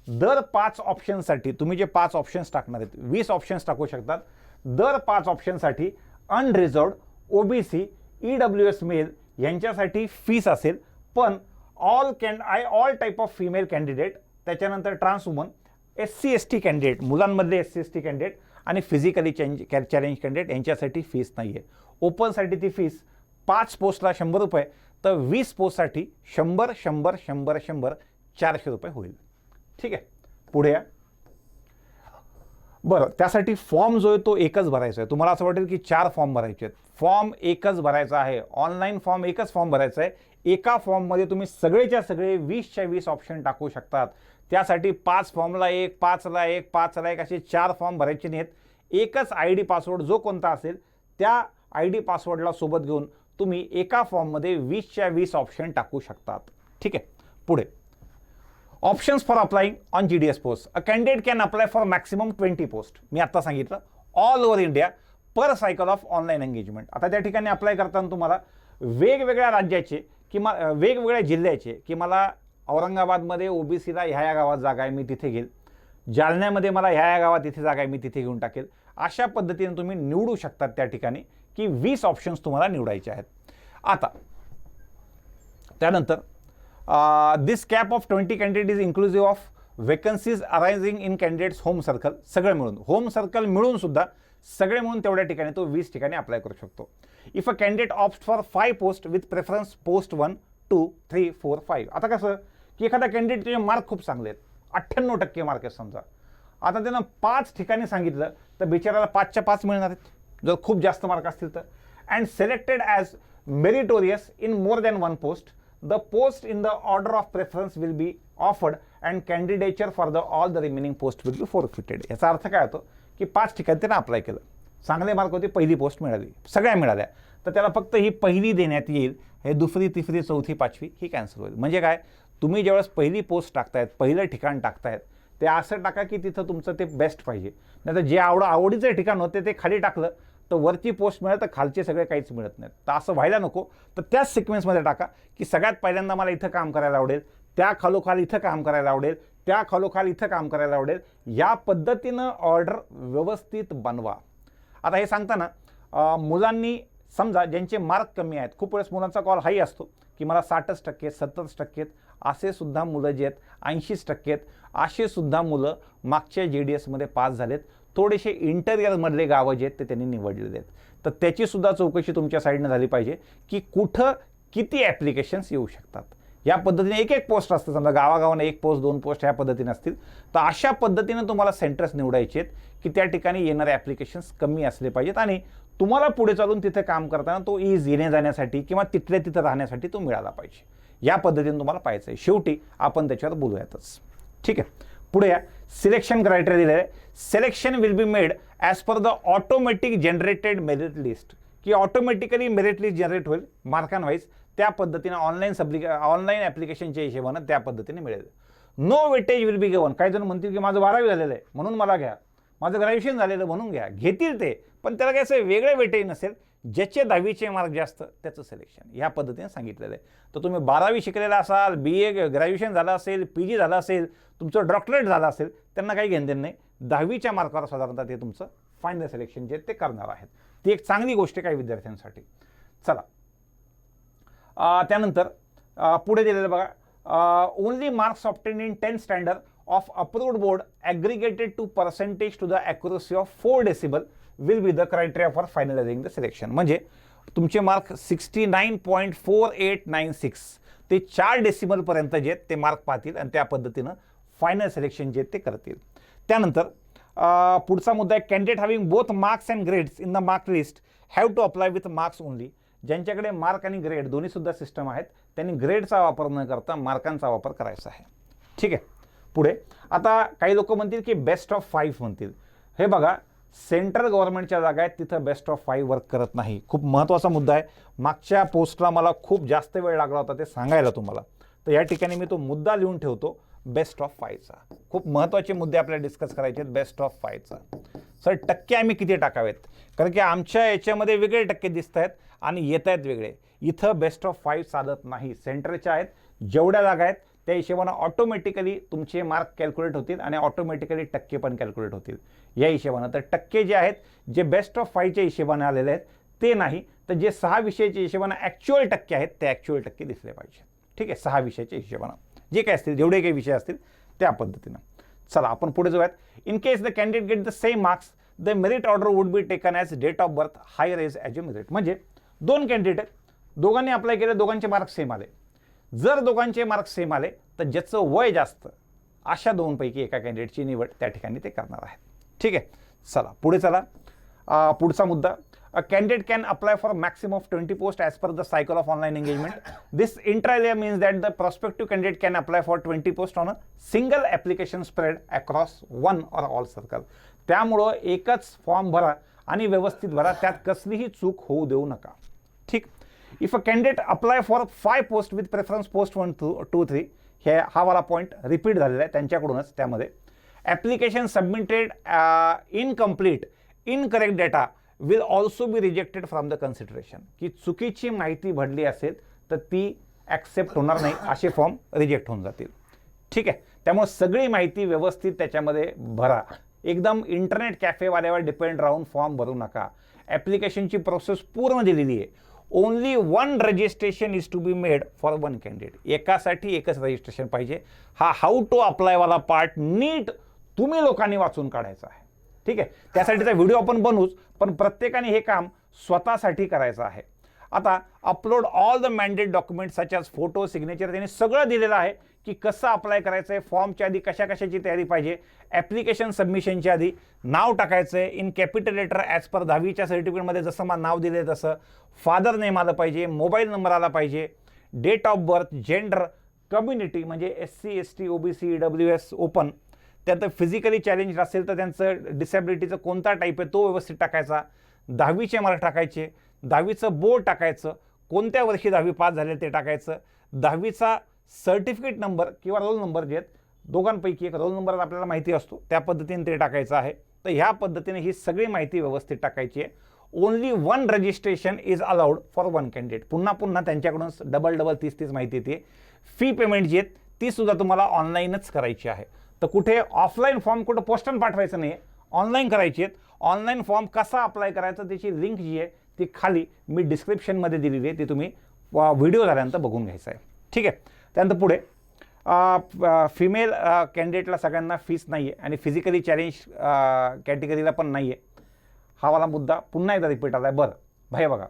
दर 5 ऑप्शनसाठी तुम्ही जे 5 ऑप्शन्स टाकणार आहेत, 20 ऑप्शन्स टाकू शकतात. दर 5 ऑप्शनसाठी अनरिझर्व्ड OBC EWS मेल यांच्यासाठी फीस असेल. पण all type of female candidate, त्याच्यानंतर trans woman, SC ST candidate, मुलांमधले SC ST कॅन्डिडेट आणि फिजिकली चॅलेंज कॅन्डिडेट यांच्यासाठी फीस नाही आहे. ओपनसाठी ती फीस 5 पोस्टला 100 रुपये, तर 20 पोस्टसाठी 100 100 100 100 400 रुपये होईल. ठीक आहे, पुढे या. बरं, त्यासाठी फॉर्म जो आहे तो एकच भरायचा आहे. तुम्हाला असं वाटेल की 4 फॉर्म भरायचे आहेत. फॉर्म एकच भरायचा आहे. ऑनलाईन फॉर्म एकच फॉर्म भरायचा आहे. एका फॉर्ममध्ये तुम्ही सगळेच्या सगळे 20च्या 20 ऑप्शन टाकू शकतात. त्यासाठी 5 फॉर्मला 1, 5ला 1, 5ला 1 असे 4 फॉर्म भरायचे नाहीत. एकच ID पासवर्ड जो कोणता असेल त्या ID पासवर्डला सोबत घेऊन तुम्ही एका फॉर्ममध्ये 20च्या 20 ऑप्शन टाकू शकतात. ठीक आहे, पुढे. Options for applying on GDS post. A candidate can apply for maximum 20 post. मी आता सांगितलं all over India per cycle of online engagement. आता त्या ठिकाणी अप्लाय करताना तुम्हाला वेगवेगळ्या राज्याचे किंवा वेगवेगळ्या जिल्ह्याचे, की मला औरंगाबादमध्ये OBCला ह्या गावात जागा आहे मी तिथे घेईल, जालन्यामध्ये मला ह्या गावात इथे जागा आहे मी तिथे घेऊन टाकेल, अशा पद्धतीने तुम्ही निवडू शकतात त्या ठिकाणी की 20 ऑप्शन्स तुम्हाला निवडायचे आहेत. आता त्यानंतर this cap of 20 candidate is inclusive of vacancies arising in candidates home circle. सगळं मिळून, होम सर्कल मिळून सुद्धा सगळे म्हणून तेवढ्या ठिकाणी तो 20 ठिकाणी अप्लाय करू शकतो. If a candidate opt for 5 post with preference post 1, 2, 3, 4, 5. आता कसं की एखादा कॅन्डिडेटचे मार्क खूप चांगले आहेत, 98% मार्क आहेत समजा. आता त्यांना 5 ठिकाणी सांगितलं तर बिचाराला 5च्या 5 मिळणार आहेत जर खूप जास्त मार्क असतील तर. And selected as meritorious in more than 1 post, the post in the order of preference will be offered and कॅन्डिडेचर for the all the remaining post will be forfeited. याचा अर्थ काय होतो की 5 ठिकाणी त्यानं अप्लाय केलं, चांगले मार्क होते, पहिली पोस्ट मिळाली, सगळ्या मिळाल्या, तर त्याला फक्त ही पहिली देण्यात येईल. हे दुसरी, तिसरी, चौथी, 5वी ही कॅन्सल होईल. म्हणजे काय, तुम्ही ज्यावेळेस पहिली पोस्ट टाकतायत, पहिलं ठिकाण टाकतायत, ते असं टाका की तिथं तुमचं ते बेस्ट पाहिजे. नाही तर जे आवडीचं ठिकाण होते ते खाली टाकलं तर वरची पोस्ट मिळेल तर खालचे सगळे काहीच मिळत नाहीत. तर असं व्हायला नको. तर त्याच सिक्वेन्समध्ये टाका की सगळ्यात पहिल्यांदा मला इथं काम करायला आवडेल, त्या खालोखाल इथं काम करायला आवडेल, त्या खालोखाल इथं काम करायला आवडेल. या पद्धतीनं ऑर्डर व्यवस्थित बनवा. आता हे सांगताना मुलांनी समजा ज्यांचे मार्क कमी आहेत, खूप वेळेस मुलांचा कॉल हाही असतो की मला 60%, 70% असे सुद्धा मुलं जे आहेत, 80% असे सुद्धा मुलं मागच्या GDSमध्ये पास झालेत. थोडेसे इंटेरियरमधले गावं जे आहेत ते त्यांनी निवडलेले आहेत. तर त्याची सुद्धा चौकशी तुमच्या साईडनं झाली पाहिजे की कुठं किती ॲप्लिकेशन्स येऊ शकतात. या पद्धतीने एक पोस्ट असतं, समजा गावागावाने 1 पोस्ट 2 पोस्ट ह्या पद्धतीने असतील. तर अशा पद्धतीने तुम्हाला सेंटर्स निवडायचे आहेत की त्या ठिकाणी येणारे ॲप्लिकेशन्स कमी असले पाहिजेत आणि तुम्हाला पुढे चालून तिथे काम करताना तो ईज येणे जाण्यासाठी किंवा तिथल्या तिथं राहण्यासाठी तो मिळाला पाहिजे. या पद्धतीने तुम्हाला पाहायचं आहे. शेवटी आपण त्याच्यावर बोलूयातच. ठीक आहे, पुढे या. सिलेक्शन क्रायटेरिया दिलेलं आहे. Selection will be made as per the automatic generated merit list, की ऑटोमॅटिकली मेरिट लिस्ट जनरेट होईल मार्कांवाईज. त्या पद्धतीने ऑनलाईन ॲप्लिकेशनच्या हिशोबानं त्या पद्धतीने मिळेल. No weightage will be given. काही जण म्हणतील की माझं 12वी झालेलं आहे म्हणून मला घ्या, माझं ग्रॅज्युएशन झालेलं म्हणून घ्या. घेतील ते, पण त्याला काय असं वेगळे वेटेज नसेल. ज्याचे 10वीचे मार्क जास्त त्याचं सिलेक्शन या पद्धतीने सांगितलेलं आहे. तर तुम्ही 12वी शिकलेला असाल, BA ग्रॅज्युएशन झालं असेल, PG झालं असेल, तुमचं डॉक्टरेट झालं असेल, त्यांना काही घेणदेण नाही. 10वीच्या मार्कावर साधारणतः ते तुमचं फायनल सिलेक्शन जे ते करणार आहेत. ती एक चांगली गोष्ट आहे काही विद्यार्थ्यांसाठी. चला, त्यानंतर पुढे दिलेलं बघा. Only marks obtain in 10th standard of approved board aggregated to percentage to the accuracy of 4 decibel will be the criteria for finalising the selection. म्हणजे तुमचे मार्क 69.4896 ते 4 डेसिमलपर्यंत जे ते मार्क पाहतील आणि त्या पद्धतीनं फायनल सिलेक्शन जे ते करतील. त्यानंतर पुढचा मुद्दा आहे. Candidate having both marks and grades in the mark list have to apply with marks only. ज्यांच्याकडे मार्क आणि ग्रेड दोन्हीसुद्धा सिस्टम आहेत त्यांनी ग्रेडचा वापर न करता मार्कांचा वापर करायचा आहे. ठीक आहे, पुढे आता काही लोक म्हणतील की बेस्ट ऑफ 5 म्हणतील. हे बघा, सेंट्रल गव्हर्नमेंटच्या जागा आहेत तिथं बेस्ट ऑफ 5 वर्क करत नाही. खूप महत्त्वाचा मुद्दा आहे. मागच्या पोस्टला मला खूप जास्त वेळ लागला होता ते सांगायला तुम्हाला, तर या ठिकाणी मी तो मुद्दा लिहून ठेवतो बेस्ट ऑफ 5चा. खूप महत्त्वाचे मुद्दे आपल्याला डिस्कस करायचे आहेत बेस्ट ऑफ 5चा. सर टक्के आम्ही किती टाकावेत, कारण की आमच्या याच्यामध्ये वेगळे टक्के दिसत आहेत आणि येत आहेत वेगळे. इथं बेस्ट ऑफ 5 चालत नाही. सेंटरच्या आहेत जेवढ्या जागा आहेत त्या हिशोबानं ऑटोमॅटिकली तुमचे मार्क कॅल्क्युलेट होतील आणि ऑटोमॅटिकली टक्के पण कॅल्क्युलेट होतील या हिशोबानं. तर टक्के जे आहेत जे बेस्ट ऑफ 5च्या हिशोबाने आलेले आहेत ते नाही, तर जे 6 विषयाच्या हिशोबानं ॲक्च्युअल टक्के आहेत ते ॲक्च्युअल टक्के दिसले पाहिजे. ठीक आहे, 6 विषयाच्या हिशोबानं जे काय असतील, जेवढे काही विषय असतील त्या पद्धतीनं. चला आपण पुढे जाऊयात. In case the candidate get the same marks the merit order would be taken as date of birth higher age as a merit. म्हणजे 2 कॅन्डिडेट आहेत, दोघांनी अप्लाय केले, दोघांचे मार्क्स सेम आले. जर दोघांचे मार्क्स सेम आले तर ज्याचं वय जास्त अशा 2पैकी एका कॅन्डिडेटची निवड त्या ठिकाणी ते करणार आहेत. ठीक आहे, चला पुढे चला. पुढचा मुद्दा. A candidate can apply for a maximum of 20 posts as per the cycle of online engagement. This inter alia means that the prospective candidate can apply for 20 posts on a single application spread across one or all circle. त्यामुळं एकच फॉर्म भरा आणि व्यवस्थित भरा, त्यात कसलीही चूक होऊ देऊ नका. ठीक. If a candidate apply for 5 posts with preference post 1, 2, 3, हा वाला पॉईंट रिपीट झालेला आहे त्यांच्याकडूनच. त्यामध्ये application submitted incomplete incorrect data will also be rejected from the consideration. की चुकीची माहिती भरली असेल तर ती ॲक्सेप्ट होणार नाही, असे फॉर्म रिजेक्ट होऊन जातील. ठीक आहे, त्यामुळे सगळी माहिती व्यवस्थित त्याच्यामध्ये भरा. एकदम इंटरनेट कॅफेवाल्यावर डिपेंड राहून फॉर्म भरू नका. ॲप्लिकेशनची प्रोसेस पूर्ण दिलेली आहे. Only 1 registration is to be made for 1 candidate. एकासाठी एकच रजिस्ट्रेशन पाहिजे. हा हाऊ टू अप्लायवाला पार्ट नीट तुम्ही लोकांनी वाचून काढायचा आहे. ठीक आहे, त्यासाठीचा व्हिडिओ आपण बनवूच, पण प्रत्येकाने हे काम स्वतःसाठी करायचं आहे. आता upload all the mandate document such as photo, signature, त्यांनी सगळं दिलेलं आहे की कसं अप्लाय करायचं आहे. फॉर्मच्या आधी कशाची तयारी पाहिजे. ॲप्लिकेशन सबमिशनच्या आधी नाव टाकायचं आहे in capital letter as per 10वीच्या सर्टिफिकेटमध्ये जसं मला नाव दिले तसं. फादर नेम आलं पाहिजे, मोबाईल नंबर आला पाहिजे, date of birth, gender, community म्हणजे SC, ST, OBC, EWS, open. त्यात फिजिकली चॅलेंज असेल तर त्यांचं डिसेबिलिटीचं कोणता टाईप आहे तो व्यवस्थित टाकायचा. 10वीचे मार्क टाकायचे, 10वीचं बोर्ड टाकायचं, कोणत्या वर्षी 10वी पास झाले ते टाकायचं, 10वीचा सर्टिफिकेट नंबर किंवा रोल नंबर जे आहेत दोघांपैकी एक रोल नंबर आपल्याला माहिती असतो त्या पद्धतीने ते टाकायचं आहे. तर ह्या पद्धतीने ही सगळी माहिती व्यवस्थित टाकायची आहे. Only 1 registration is allowed for 1 candidate. पुन्हा त्यांच्याकडून डबल 30 माहिती येते. फी पेमेंट जी आहे ती सुद्धा तुम्हाला ऑनलाईनच करायची आहे. तर कुठे ऑफलाईन फॉर्म कुठं पोस्टन पाठवायचं नाही, ऑनलाईन करायची आहेत. ऑनलाईन फॉर्म कसा अप्लाय करायचा त्याची लिंक जी आहे ती खाली मी डिस्क्रिप्शनमध्ये दिलेली आहे, ती तुम्ही व्हिडिओ झाल्यानंतर बघून घ्यायचं आहे. ठीक आहे, त्यानंतर पुढे फिमेल कॅन्डिडेटला सगळ्यांना फीस नाही आहे आणि फिजिकली चॅलेंज कॅटेगरीला पण नाही आहे. हा वाला मुद्दा पुन्हा एकदा रिपीट आला आहे. बरं भाई बघा,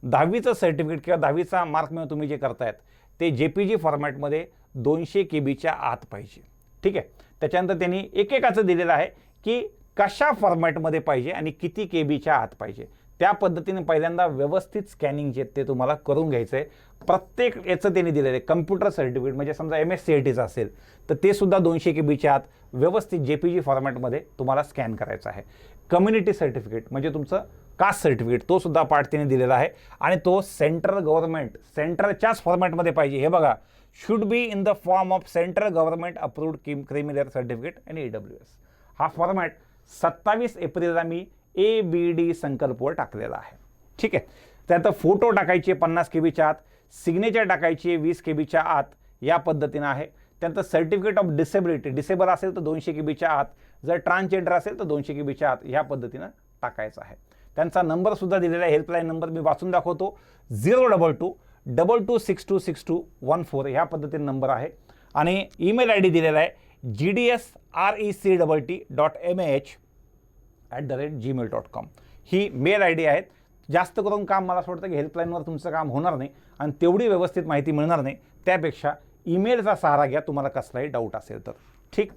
10वीचं सर्टिफिकेट किंवा 10वीचा मार्क मिळून तुम्ही जे करतायत ते JPG फॉर्मॅटमध्ये 200 KBच्या आत पाहिजे. ठीक आहे, त्याच्यानंतर त्यांनी एकेकाचं दिलेलं आहे की कशा फॉर्मॅटमध्ये पाहिजे आणि किती KBच्या आत पाहिजे. त्या पद्धतीने पहिल्यांदा व्यवस्थित स्कॅनिंग जे ते तुम्हाला करून घ्यायचं आहे. प्रत्येक याचं त्यांनी दिलेलं आहे. कम्प्युटर सर्टिफिकेट म्हणजे समजा MSCITचं असेल तर ते सुद्धा 200 KBच्या आत व्यवस्थित JPG फॉर्मॅटमध्ये तुम्हाला स्कॅन करायचं आहे. कम्युनिटी सर्टिफिकेट म्हणजे तुमचं कास्ट सर्टिफिकेट तो सुद्धा पार्ट त्याने दिलेला आहे आणि तो सेंट्रल गव्हर्नमेंट सेंट्रलच्याच फॉर्मॅटमध्ये पाहिजे. हे बघा, should be in the form of central government approved criminal certificate आणि AWS. हा फॉर्मॅट 27 एप्रिलला मी ABD संकल्पवर टाकलेला आहे. ठीक आहे. त्यात फोटो टाकायचे 50 KBच्या आत, सिग्नेचर टाकायची 20 KBच्या आत, या पद्धतीनं आहे. त्यानंतर सर्टिफिकेट ऑफ डिसेबिलिटी, डिसेबल असेल तर 200 KBच्या आत, जर ट्रान्सजेंडर असेल तर 200 KBच्या आत, ह्या पद्धतीनं टाकायचं आहे. त्यांचा नंबर सुद्धा दिलेला आहे. हेल्पलाईन नंबर मी वाचून दाखवतो. 02222626214 ह्या पद्धतीने नंबर आहे. आणि ईमेल ID दिलेला आहे gdsrectt.mah@gmail.com. ही मेल ID आहेत. जास्त करून काम मला असं वाटतं की हेल्पलाईनवर तुमचं काम होणार नाही आणि तेवढी व्यवस्थित माहिती मिळणार नाही. त्यापेक्षा ईमेलचा सहारा घ्या तुम्हाला कसलाही डाऊट असेल तर. ठीक,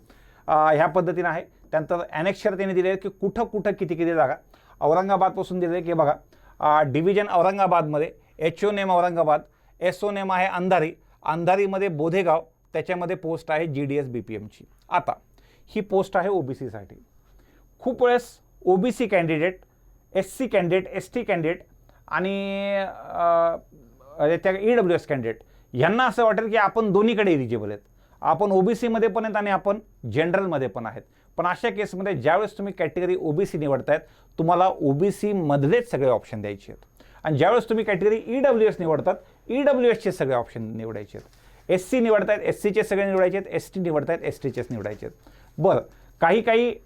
ह्या पद्धतीनं आहे. त्यानंतर ॲनेक्शर त्यांनी दिले की कुठं कुठं किती किती जागा. औरंगाबादपासून दिले की बघा, डिव्हिजन औरंगाबादमध्ये HO name Aurangabad, SO name आहे अंधारी, अंधारीमध्ये बोधेगाव, त्याच्यामध्ये पोस्ट आहे GDS BPMची. आता ही पोस्ट आहे OBC साठी. खूप वेळेस OBC candidate, SC candidate, ST candidate आणि त्या EWS कॅन्डिडेट यांना असं वाटेल की आपण दोन्हीकडे एलिजिबल आहेत. आपण OBCमध्ये पण आहेत आणि आपण जनरलमध्ये पण आहेत. पण अशा केसमध्ये ज्यावेळेस तुम्ही कॅटेगरी OBC निवडतायत तुम्हाला OBC मधलेच सगळे ऑप्शन द्यायचे आहेत आणि ज्यावेळेस तुम्ही कॅटेगरी EWS निवडतात EWSचे सगळे ऑप्शन निवडायचे आहेत. SC निवडतायत SCचे सगळे निवडायचे आहेत, ST निवडतायत STचेच निवडायचे आहेत. बरं, काही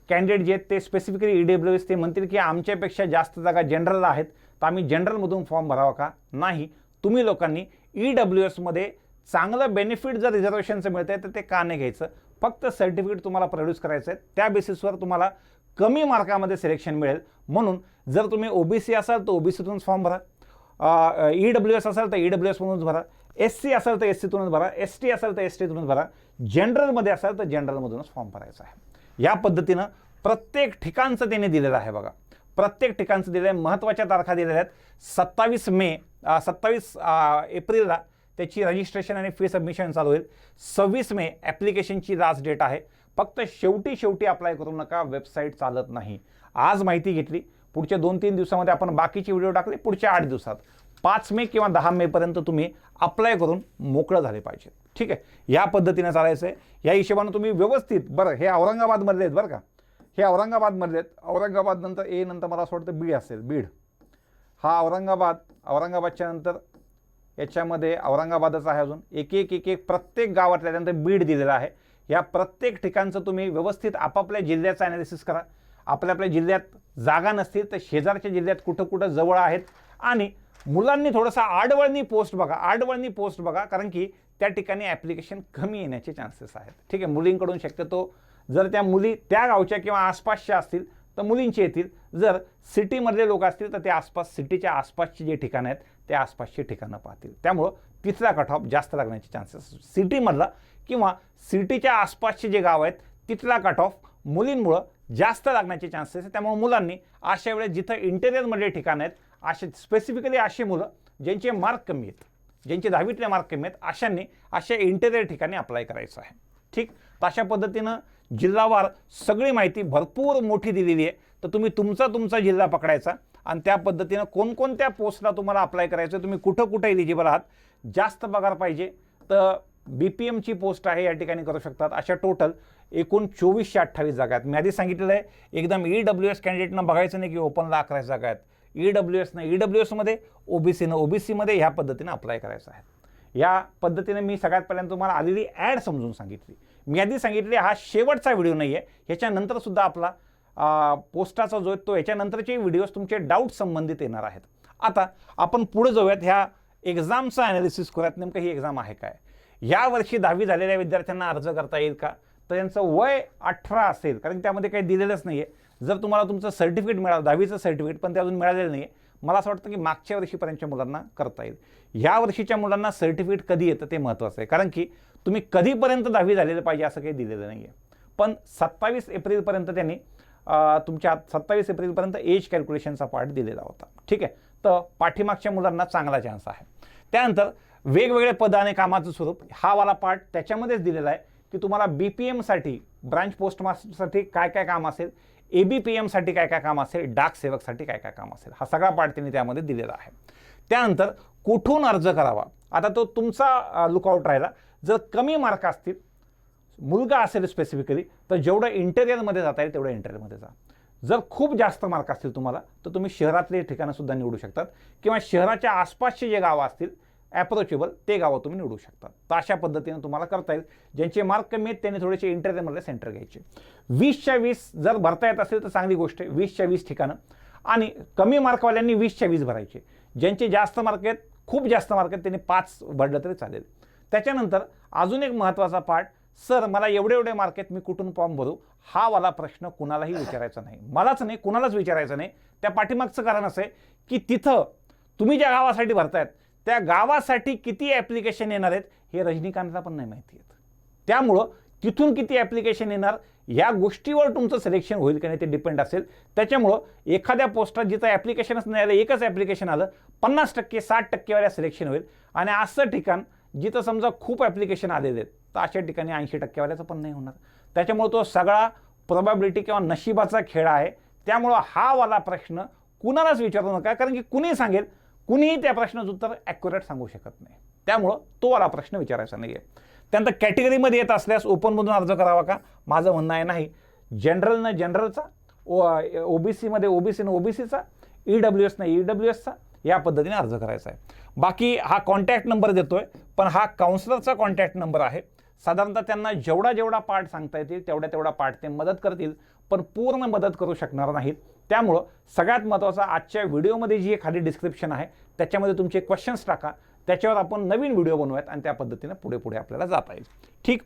कॅन्डिडेट जे आहेत ते स्पेसिफिकली EWS ते म्हणतील की आमच्यापेक्षा जास्त जागा जनरलला आहेत तर आम्ही जनरलमधून फॉर्म भरावा का? नाही, तुम्ही लोकांनी EWSमध्ये चांगलं बेनिफिट जर रिझर्वेशनचं मिळतं आहे तर ते का नाही घ्यायचं? फक्त सर्टिफिकेट तुम्हाला प्रोड्यूस करायचं आहे. त्या बेसिसवर तुम्हाला कमी मार्कामध्ये सिलेक्शन मिळेल. म्हणून जर तुम्ही OBC असाल तर OBCतूनच फॉर्म भरा, EWS असाल तर EWSमधूनच भरा, SC असाल तर SCतूनच भरा, ST असाल तर STतूनच भरा, जनरलमध्ये असाल तर जनरलमधूनच फॉर्म भरायचा आहे. या पद्धतीनं प्रत्येक ठिकाणचं त्याने दिलेलं आहे. बघा, प्रत्येक ठिकाणचं दिलेलं आहे. महत्त्वाच्या तारखा दिलेल्या आहेत. 27 एप्रिलला त्याची रजिस्ट्रेशन आणि फी सबमिशन चालू होईल. 26 मे ॲप्लिकेशनची लास्ट डेट आहे. फक्त शेवटी अप्लाय करू नका, वेबसाईट चालत नाही. आज माहिती घेतली, पुढच्या 2-3 दिवसामध्ये आपण बाकीचे व्हिडिओ टाकले. पुढच्या 8 दिवसात 5 मे किंवा 10 मेपर्यंत तुम्ही अप्लाय करून मोकळं झाले पाहिजे. ठीक आहे, या पद्धतीने चालायचं आहे. या हिशोबानं तुम्ही व्यवस्थित, बरं हे औरंगाबादमधले आहेत बरं का, हे औरंगाबादमधले आहेत. औरंगाबाद नंतर नंतर मला असं वाटतं बीड असेल, बीड. हा औरंगाबादच्या नंतर याच्यामध्ये औरंगाबादच आहे. अजून एक प्रत्येक गावातल्या त्यानंतर बीड दिलेला आहे. या प्रत्येक ठिकाणचं तुम्ही व्यवस्थित आपापल्या जिल्ह्याचं ॲनालिसिस करा. आपल्या जिल्ह्यात जागा नसतील तर शेजारच्या जिल्ह्यात कुठं जवळ आहेत. आणि मुलांनी थोडंसं आडवळणी पोस्ट बघा, कारण की त्या ठिकाणी ॲप्लिकेशन कमी येण्याचे चान्सेस आहेत. ठीक आहे, मुलींकडून शक्यतो जर त्या मुली त्या गावच्या किंवा आसपासच्या असतील तर मुलींची येतील. जर सिटीमधले लोक असतील तर ते आसपास, सिटीच्या आसपासची जे ठिकाणं आहेत ते आसपासची ठिकाणं पाहतील. त्यामुळं तिथला कट ऑफ जास्त लागण्याचे चान्सेस, सिटीमधला किंवा सिटीच्या आसपासचे जे गाव आहेत तिथला कट ऑफ मुलींमुळं जास्त लागण्याचे चान्सेस आहे. त्यामुळे मुलांनी अशा वेळेस जिथं इंटेरियरमधले ठिकाणं आहेत, असे स्पेसिफिकली अशी मुलं ज्यांचे मार्क कमी आहेत, ज्यांचे 10वीतले मार्क कमी आहेत, अशांनी अशा इंटेरियर ठिकाणी अप्लाय करायचं आहे. ठीक, तर अशा पद्धतीनं जिल्हावार सगळी माहिती भरपूर मोठी दिलेली आहे. तर तुम्ही तुमचा जिल्हा पकडायचा आणि त्या पद्धतीनं कोणकोणत्या पोस्टला तुम्हाला अप्लाय करायचं, तुम्ही कुठं एलिजिबल आहात. जास्त पगार पाहिजे तर BPMची पोस्ट आहे, या ठिकाणी करू शकतात. अशा टोटल एकूण 2428 जागा आहेत. मी आधी सांगितलेलं आहे, एकदम EWS कॅन्डिडेटनं बघायचं नाही की ओपनला 11 जागा आहेत. EWSमध्ये, OBCमध्ये ह्या पद्धतीनं अप्लाय करायचं आहे. या पद्धतीने मी सगळ्यात पहिल्यांदा तुम्हाला आलेली ॲड समजून सांगितली. मी आधी सांगितले हा शेवटचा व्हिडिओ नाही आहे. ह्याच्यानंतर सुद्धा आपला पोस्टाचा जो आहे तो याच्यानंतरचे व्हिडिओज तुमचे डाऊट संबंधित येणार आहेत. आता आपण पुढे जाऊयात, ह्या एक्झामचं ॲनालिसिस करूयात. नेमकं ही एक्झाम आहे काय. यावर्षी 10वी झालेल्या विद्यार्थ्यांना अर्ज करता येईल का? तर त्यांचं वय 18 असेल, कारण त्यामध्ये काही दिलेलंच नाही आहे. जर तुम्हाला तुमचं सर्टिफिकेट मिळालं, 10वीचं सर्टिफिकेट, पण ते अजून मिळालेलं नाही आहे, मला असं वाटतं की मागच्या वर्षीपर्यंतच्या मुलांना करता येईल. या वर्षीच्या मुलांना सर्टिफिकेट कधी येतं ते महत्त्वाचं आहे, कारण की तुम्ही कधीपर्यंत 10वी झालेलं पाहिजे असं काही दिलेलं नाही आहे. पण 27 एप्रिलपर्यंत त्यांनी तुमच्या 27 एप्रिलपर्यंत एज कॅल्क्युलेशनचा पार्ट दिलेला होता. ठीक आहे, तर पाठीमागच्या मुलांना चांगला चान्स आहे. त्यानंतर वेगवेगळे पद आणि कामाचं स्वरूप हा वाला पार्ट त्याच्यामध्येच दिलेला आहे की तुम्हाला BPM-साठी ब्रांच पोस्टमास्टरसाठी काय काय काम असेल, ABPM-साठी काय काय काम असेल, डाक सेवकसाठी काय काय काम असेल, हा सगळा पार्ट त्यांनी त्यामध्ये दिलेला आहे. त्यानंतर कुठून अर्ज करावा, आता तो तुमचा लुकआउट राहिला. जर कमी मार्क असतील, मुलगा असेल स्पेसिफिकली, तर जेवढं इंटेरियरमध्ये जाता येईल तेवढं इंटेरियरमध्ये जा. जर खूप जास्त मार्क असतील तुम्हाला तर तुम्ही शहरातले ठिकाणंसुद्धा निवडू शकतात किंवा शहराच्या आसपासचे जे गावं असतील ॲप्रोचेबल ते गावं तुम्ही निवडू शकता. तर अशा पद्धतीने तुम्हाला करता येईल. ज्यांचे मार्क कमी आहेत त्यांनी थोडेसे इंटेरियरमधले सेंटर घ्यायचे. 20च्या 20 जर भरता येत असेल तर चांगली गोष्ट आहे. 20च्या 20 ठिकाणं आणि कमी मार्कवाल्यांनी 20च्या 20 भरायचे. ज्यांचे जास्त मार्क आहेत, खूप जास्त मार्क आहेत, त्यांनी 5 भरलं तरी चालेल. त्याच्यानंतर अजून एक महत्त्वाचा पार्ट, सर मला एवढे एवढे मार्क आहेत, मी कुठून फॉर्म भरू, हा वाला प्रश्न कुणालाही विचारायचा नाही. मलाच नाही, कुणालाच विचारायचा नाही. त्या पाठीमागचं कारण असं आहे की तिथं तुम्ही ज्या गावासाठी भरतायत त्या गावासाठी किती ॲप्लिकेशन येणार आहेत हे रजनीकांतला पण नाही माहिती आहेत. त्यामुळं तिथून किती ॲप्लिकेशन येणार या गोष्टीवर तुमचं सिलेक्शन होईल की नाही ते डिपेंड असेल. त्याच्यामुळं एखाद्या पोस्टात जिथं ॲप्लिकेशनच नाही आलं, एकच ॲप्लिकेशन आलं, 50% 60% सिलेक्शन होईल. आणि असं ठिकाण जिथं समजा खूप ॲप्लिकेशन आलेले आहेत तर अशा ठिकाणी 80% पण नाही होणार. त्याच्यामुळं तो सगळा प्रोबॅबिलिटी किंवा नशिबाचा खेळ आहे. त्यामुळं हा वाला प्रश्न कुणालाच विचारू नका, कारण की कुणी सांगेल, कुणीही त्या प्रश्नाचं उत्तर ॲक्युरेट सांगू शकत नाही. त्यामुळं तो वाला प्रश्न विचारायचा नाही आहे. त्यानंतर कॅटेगरीमध्ये येत असल्यास ओपनमधून अर्ज करावा का, माझं म्हणणं आहे नाही. जनरलनं जनरलचा, OBCमध्ये OBCनं OBCचा, EWSनं EWSचा या पद्धतीने अर्ज करायचा आहे. बाकी हा कॉन्टॅक्ट नंबर देतोय, पण हा काउन्सिलरचा कॉन्टॅक्ट नंबर आहे. साधारणतः त्यांना जेवढा जेवढा पार्ट सांगता येतील तेवढा पार्ट ते मदत करतील, पण पूर्ण मदत करू शकणार नाहीत. त्यामुळं सगळ्यात महत्त्वाचा आजच्या व्हिडिओमध्ये जी खाली डिस्क्रिप्शन आहे त्याच्यामध्ये तुमचे क्वेश्चन्स टाका, त्याच्यावर आपण नवीन व्हिडिओ बनवूयात आणि त्या पद्धतीने पुढे आपल्याला जाता येईल. ठीक.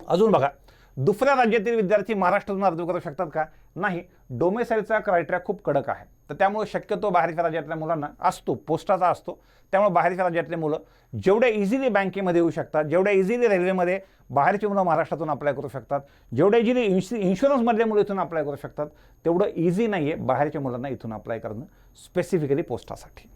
अजून बघा, दुसऱ्या राज्यातील विद्यार्थी महाराष्ट्रातून अर्ज करू शकतात का, नाही. डोमेसाईलचा क्रायटेरिया खूप कडक आहे. तर त्यामुळे शक्यतो बाहेरच्या राज्यातल्या मुलांना असतो, पोस्टाचा असतो. त्यामुळे बाहेरच्या राज्यातले मुलं जेवढ्या इझिली बँकेमध्ये येऊ शकतात, जेवढ्या इझिली रेल्वेमध्ये बाहेरची मुलं महाराष्ट्रातून अप्लाय करू शकतात, जेवढ्या इझिली इन्शुरन्समधले मुलं इथून अप्लाय करू शकतात, तेवढं इझी नाही आहे बाहेरच्या मुलांना इथून अप्लाय करणं स्पेसिफिकली पोस्टासाठी.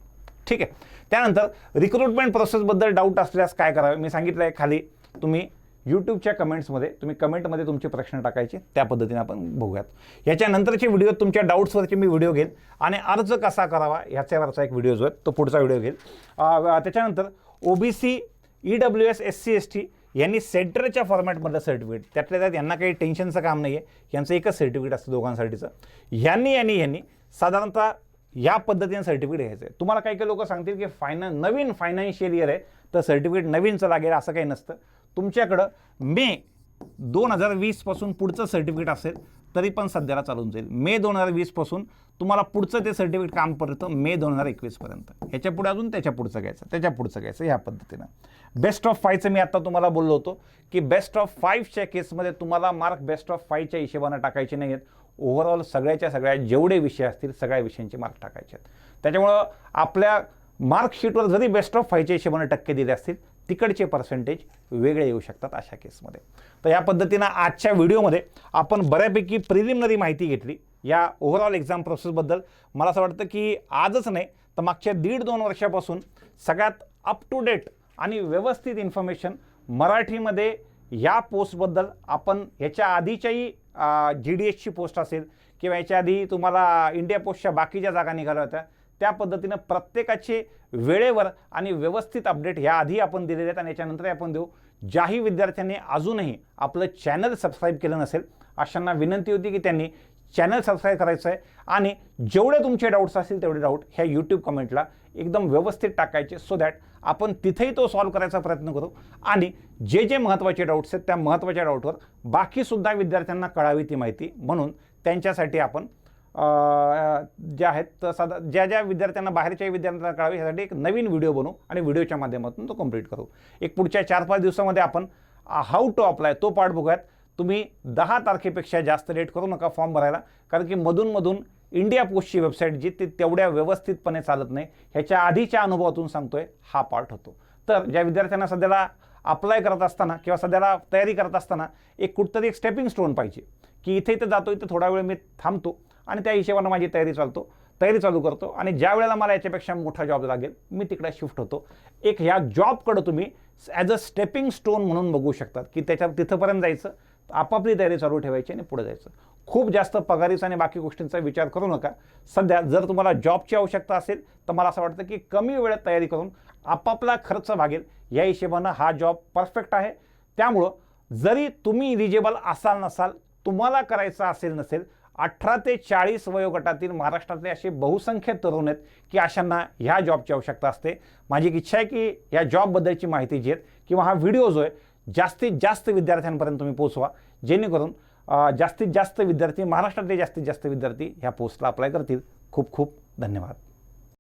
ठीक आहे. त्यानंतर रिक्रुटमेंट प्रोसेसबद्दल डाऊट असल्यास काय करावे, मी सांगितलं आहे खाली. तुम्ही यूट्यूबच्या कमेंटमध्ये तुमचे प्रश्न टाकायचे, त्या पद्धतीने आपण बघूयात. याच्यानंतरचे व्हिडिओ तुमच्या डाऊट्सवरचे मी व्हिडिओ घेईल आणि अर्ज कसा करावा ह्याच्यावरचा एक व्हिडिओ जो आहे तो पुढचा व्हिडिओ घेईल. त्याच्यानंतर OBC, EWS, SC ST यांनी सेंटरच्या फॉर्मॅटमधलं सर्टिफिकेट, त्यातल्या त्यात यांना काही टेन्शनचं काम नाही आहे. यांचं एकच सर्टिफिकेट असतं दोघांसाठीचं. यांनी साधारणतः या पद्धतीने सर्टिफिकेट घ्यायचं आहे. तुम्हाला काही लोक सांगतील की नवीन फायनान्शियल इयर आहे तर सर्टिफिकेट नवीनचं लागेल, असं काही नसतं. तुमच्याकडं मे 2020 पासून पुढचं सर्टिफिकेट असेल तरी पण सध्याला चालून जाईल. मे 2020 पासून तुम्हाला पुढचं ते सर्टिफिकेट काम पडतं मे 2021 पर्यंत. ह्याच्या पुढे अजून त्याच्या पुढचं घ्यायचं ह्या पद्धतीनं. बेस्ट ऑफ 5चं मी आता तुम्हाला बोललो होतो की बेस्ट ऑफ 5च्या केसमध्ये तुम्हाला मार्क बेस्ट ऑफ 5च्या हिशोबानं टाकायचे नाही आहेत. ओव्हरऑल सगळ्या जेवढे विषय असतील सगळ्या विषयांचे मार्क टाकायचे आहेत. त्याच्यामुळं आपल्या मार्कशीटवर जरी बेस्ट ऑफ 5च्या हिशोबानं टक्के दिले असतील तिकडचे पर्सेंटेज वेगळे येऊ शकतात अशा केसमध्ये. तर या पद्धतीनं आजच्या व्हिडिओमध्ये आपण बऱ्यापैकी प्रिलिमिनरी माहिती घेतली या ओव्हरऑल एक्झाम प्रोसेसबद्दल. मला असं वाटतं की आजच नाही तर मागच्या 1.5-2 वर्षापासून सगळ्यात अप टू डेट आणि व्यवस्थित इन्फॉर्मेशन मराठीमध्ये या पोस्टबद्दल आपण ह्याच्या आधीच्याही GDSची पोस्ट असेल किंवा याच्या आधी तुम्हाला इंडिया पोस्टच्या बाकीच्या जागा निघाल्या होत्या त्या पद्धतीनं प्रत्येकाचे वेळेवर आणि व्यवस्थित अपडेट ह्याआधी आपण दिलेले आहेत आणि याच्यानंतर आपण देऊ. ज्याही विद्यार्थ्यांनी अजूनही आपलं चॅनल सबस्क्राईब केलं नसेल अशांना विनंती होती की त्यांनी चॅनल सबस्क्राईब करायचं आहे आणि जेवढे तुमचे डाऊट्स असतील तेवढे डाऊट ह्या यूट्यूब कमेंटला एकदम व्यवस्थित टाकायचे, सो दॅट आपण तिथेही तो सॉल्व्ह करायचा प्रयत्न करू आणि जे महत्त्वाचे डाऊट्स आहेत त्या महत्त्वाच्या डाऊटवर बाकीसुद्धा विद्यार्थ्यांना कळावी ती माहिती, म्हणून त्यांच्यासाठी आपण ज्या आहेत तर ज्या विद्यार्थ्यांना बाहेरच्या विद्यार्थ्यांना कळावे ह्यासाठी एक नवीन व्हिडिओ बनवू आणि व्हिडिओच्या माध्यमातून तो कंप्लीट करू. एक पुढच्या 4-5 दिवसामध्ये आपण हाऊ टू अप्लाय तो पार्ट बघूयात. तुम्ही 10 तारखेपेक्षा जास्त लेट करू नका फॉर्म भरायला, कारण की मधून इंडिया पोस्टची वेबसाईट जी ती तेवढ्या व्यवस्थितपणे चालत नाही. ह्याच्या आधीच्या अनुभवातून सांगतोय हा पार्ट होतो. तर ज्या विद्यार्थ्यांना सध्याला अप्लाय करत असताना किंवा सध्याला तयारी करत असताना एक कुठंतरी एक स्टेपिंग स्टोन पाहिजे, की इथे इथं जातो, इथं थोडा वेळ मी थांबतो आणि त्या हिशोबानं माझी तयारी चालू करतो आणि ज्या वेळेला मला याच्यापेक्षा मोठा जॉब लागेल मी तिकडे शिफ्ट होतो. एक ह्या जॉबकडं तुम्ही ॲज अ स्टेपिंग स्टोन म्हणून बघू शकतात, की तिथंपर्यंत जायचं, आपापली तयारी चालू ठेवायची आणि पुढे जायचं. खूप जास्त पगारीचा आणि बाकी गोष्टींचा विचार करू नका. सध्या जर तुम्हाला जॉबची आवश्यकता असेल तर मला असं वाटतं की कमी वेळेत तयारी करून आपापला खर्च भागेल या हिशेबानं हा जॉब परफेक्ट आहे. त्यामुळं जरी तुम्ही इलिजिबल असाल नसाल, तुम्हाला करायचं असेल नसेल, 18 ते 40 वयोगटातील महाराष्ट्रातले असे बहुसंख्य तरुण आहेत की अशांना ह्या जॉबची आवश्यकता असते. माझी एक इच्छा आहे की या जॉबबद्दलची माहिती जी आहे किंवा हा व्हिडिओ जो आहे जास्तीत जास्त विद्यार्थ्यांपर्यंत तुम्ही पोहोचवा, जेणेकरून जास्तीत जास्त विद्यार्थी, महाराष्ट्रातले जास्तीत जास्त विद्यार्थी ह्या पोस्टला अप्लाय करतील. खूप खूप धन्यवाद.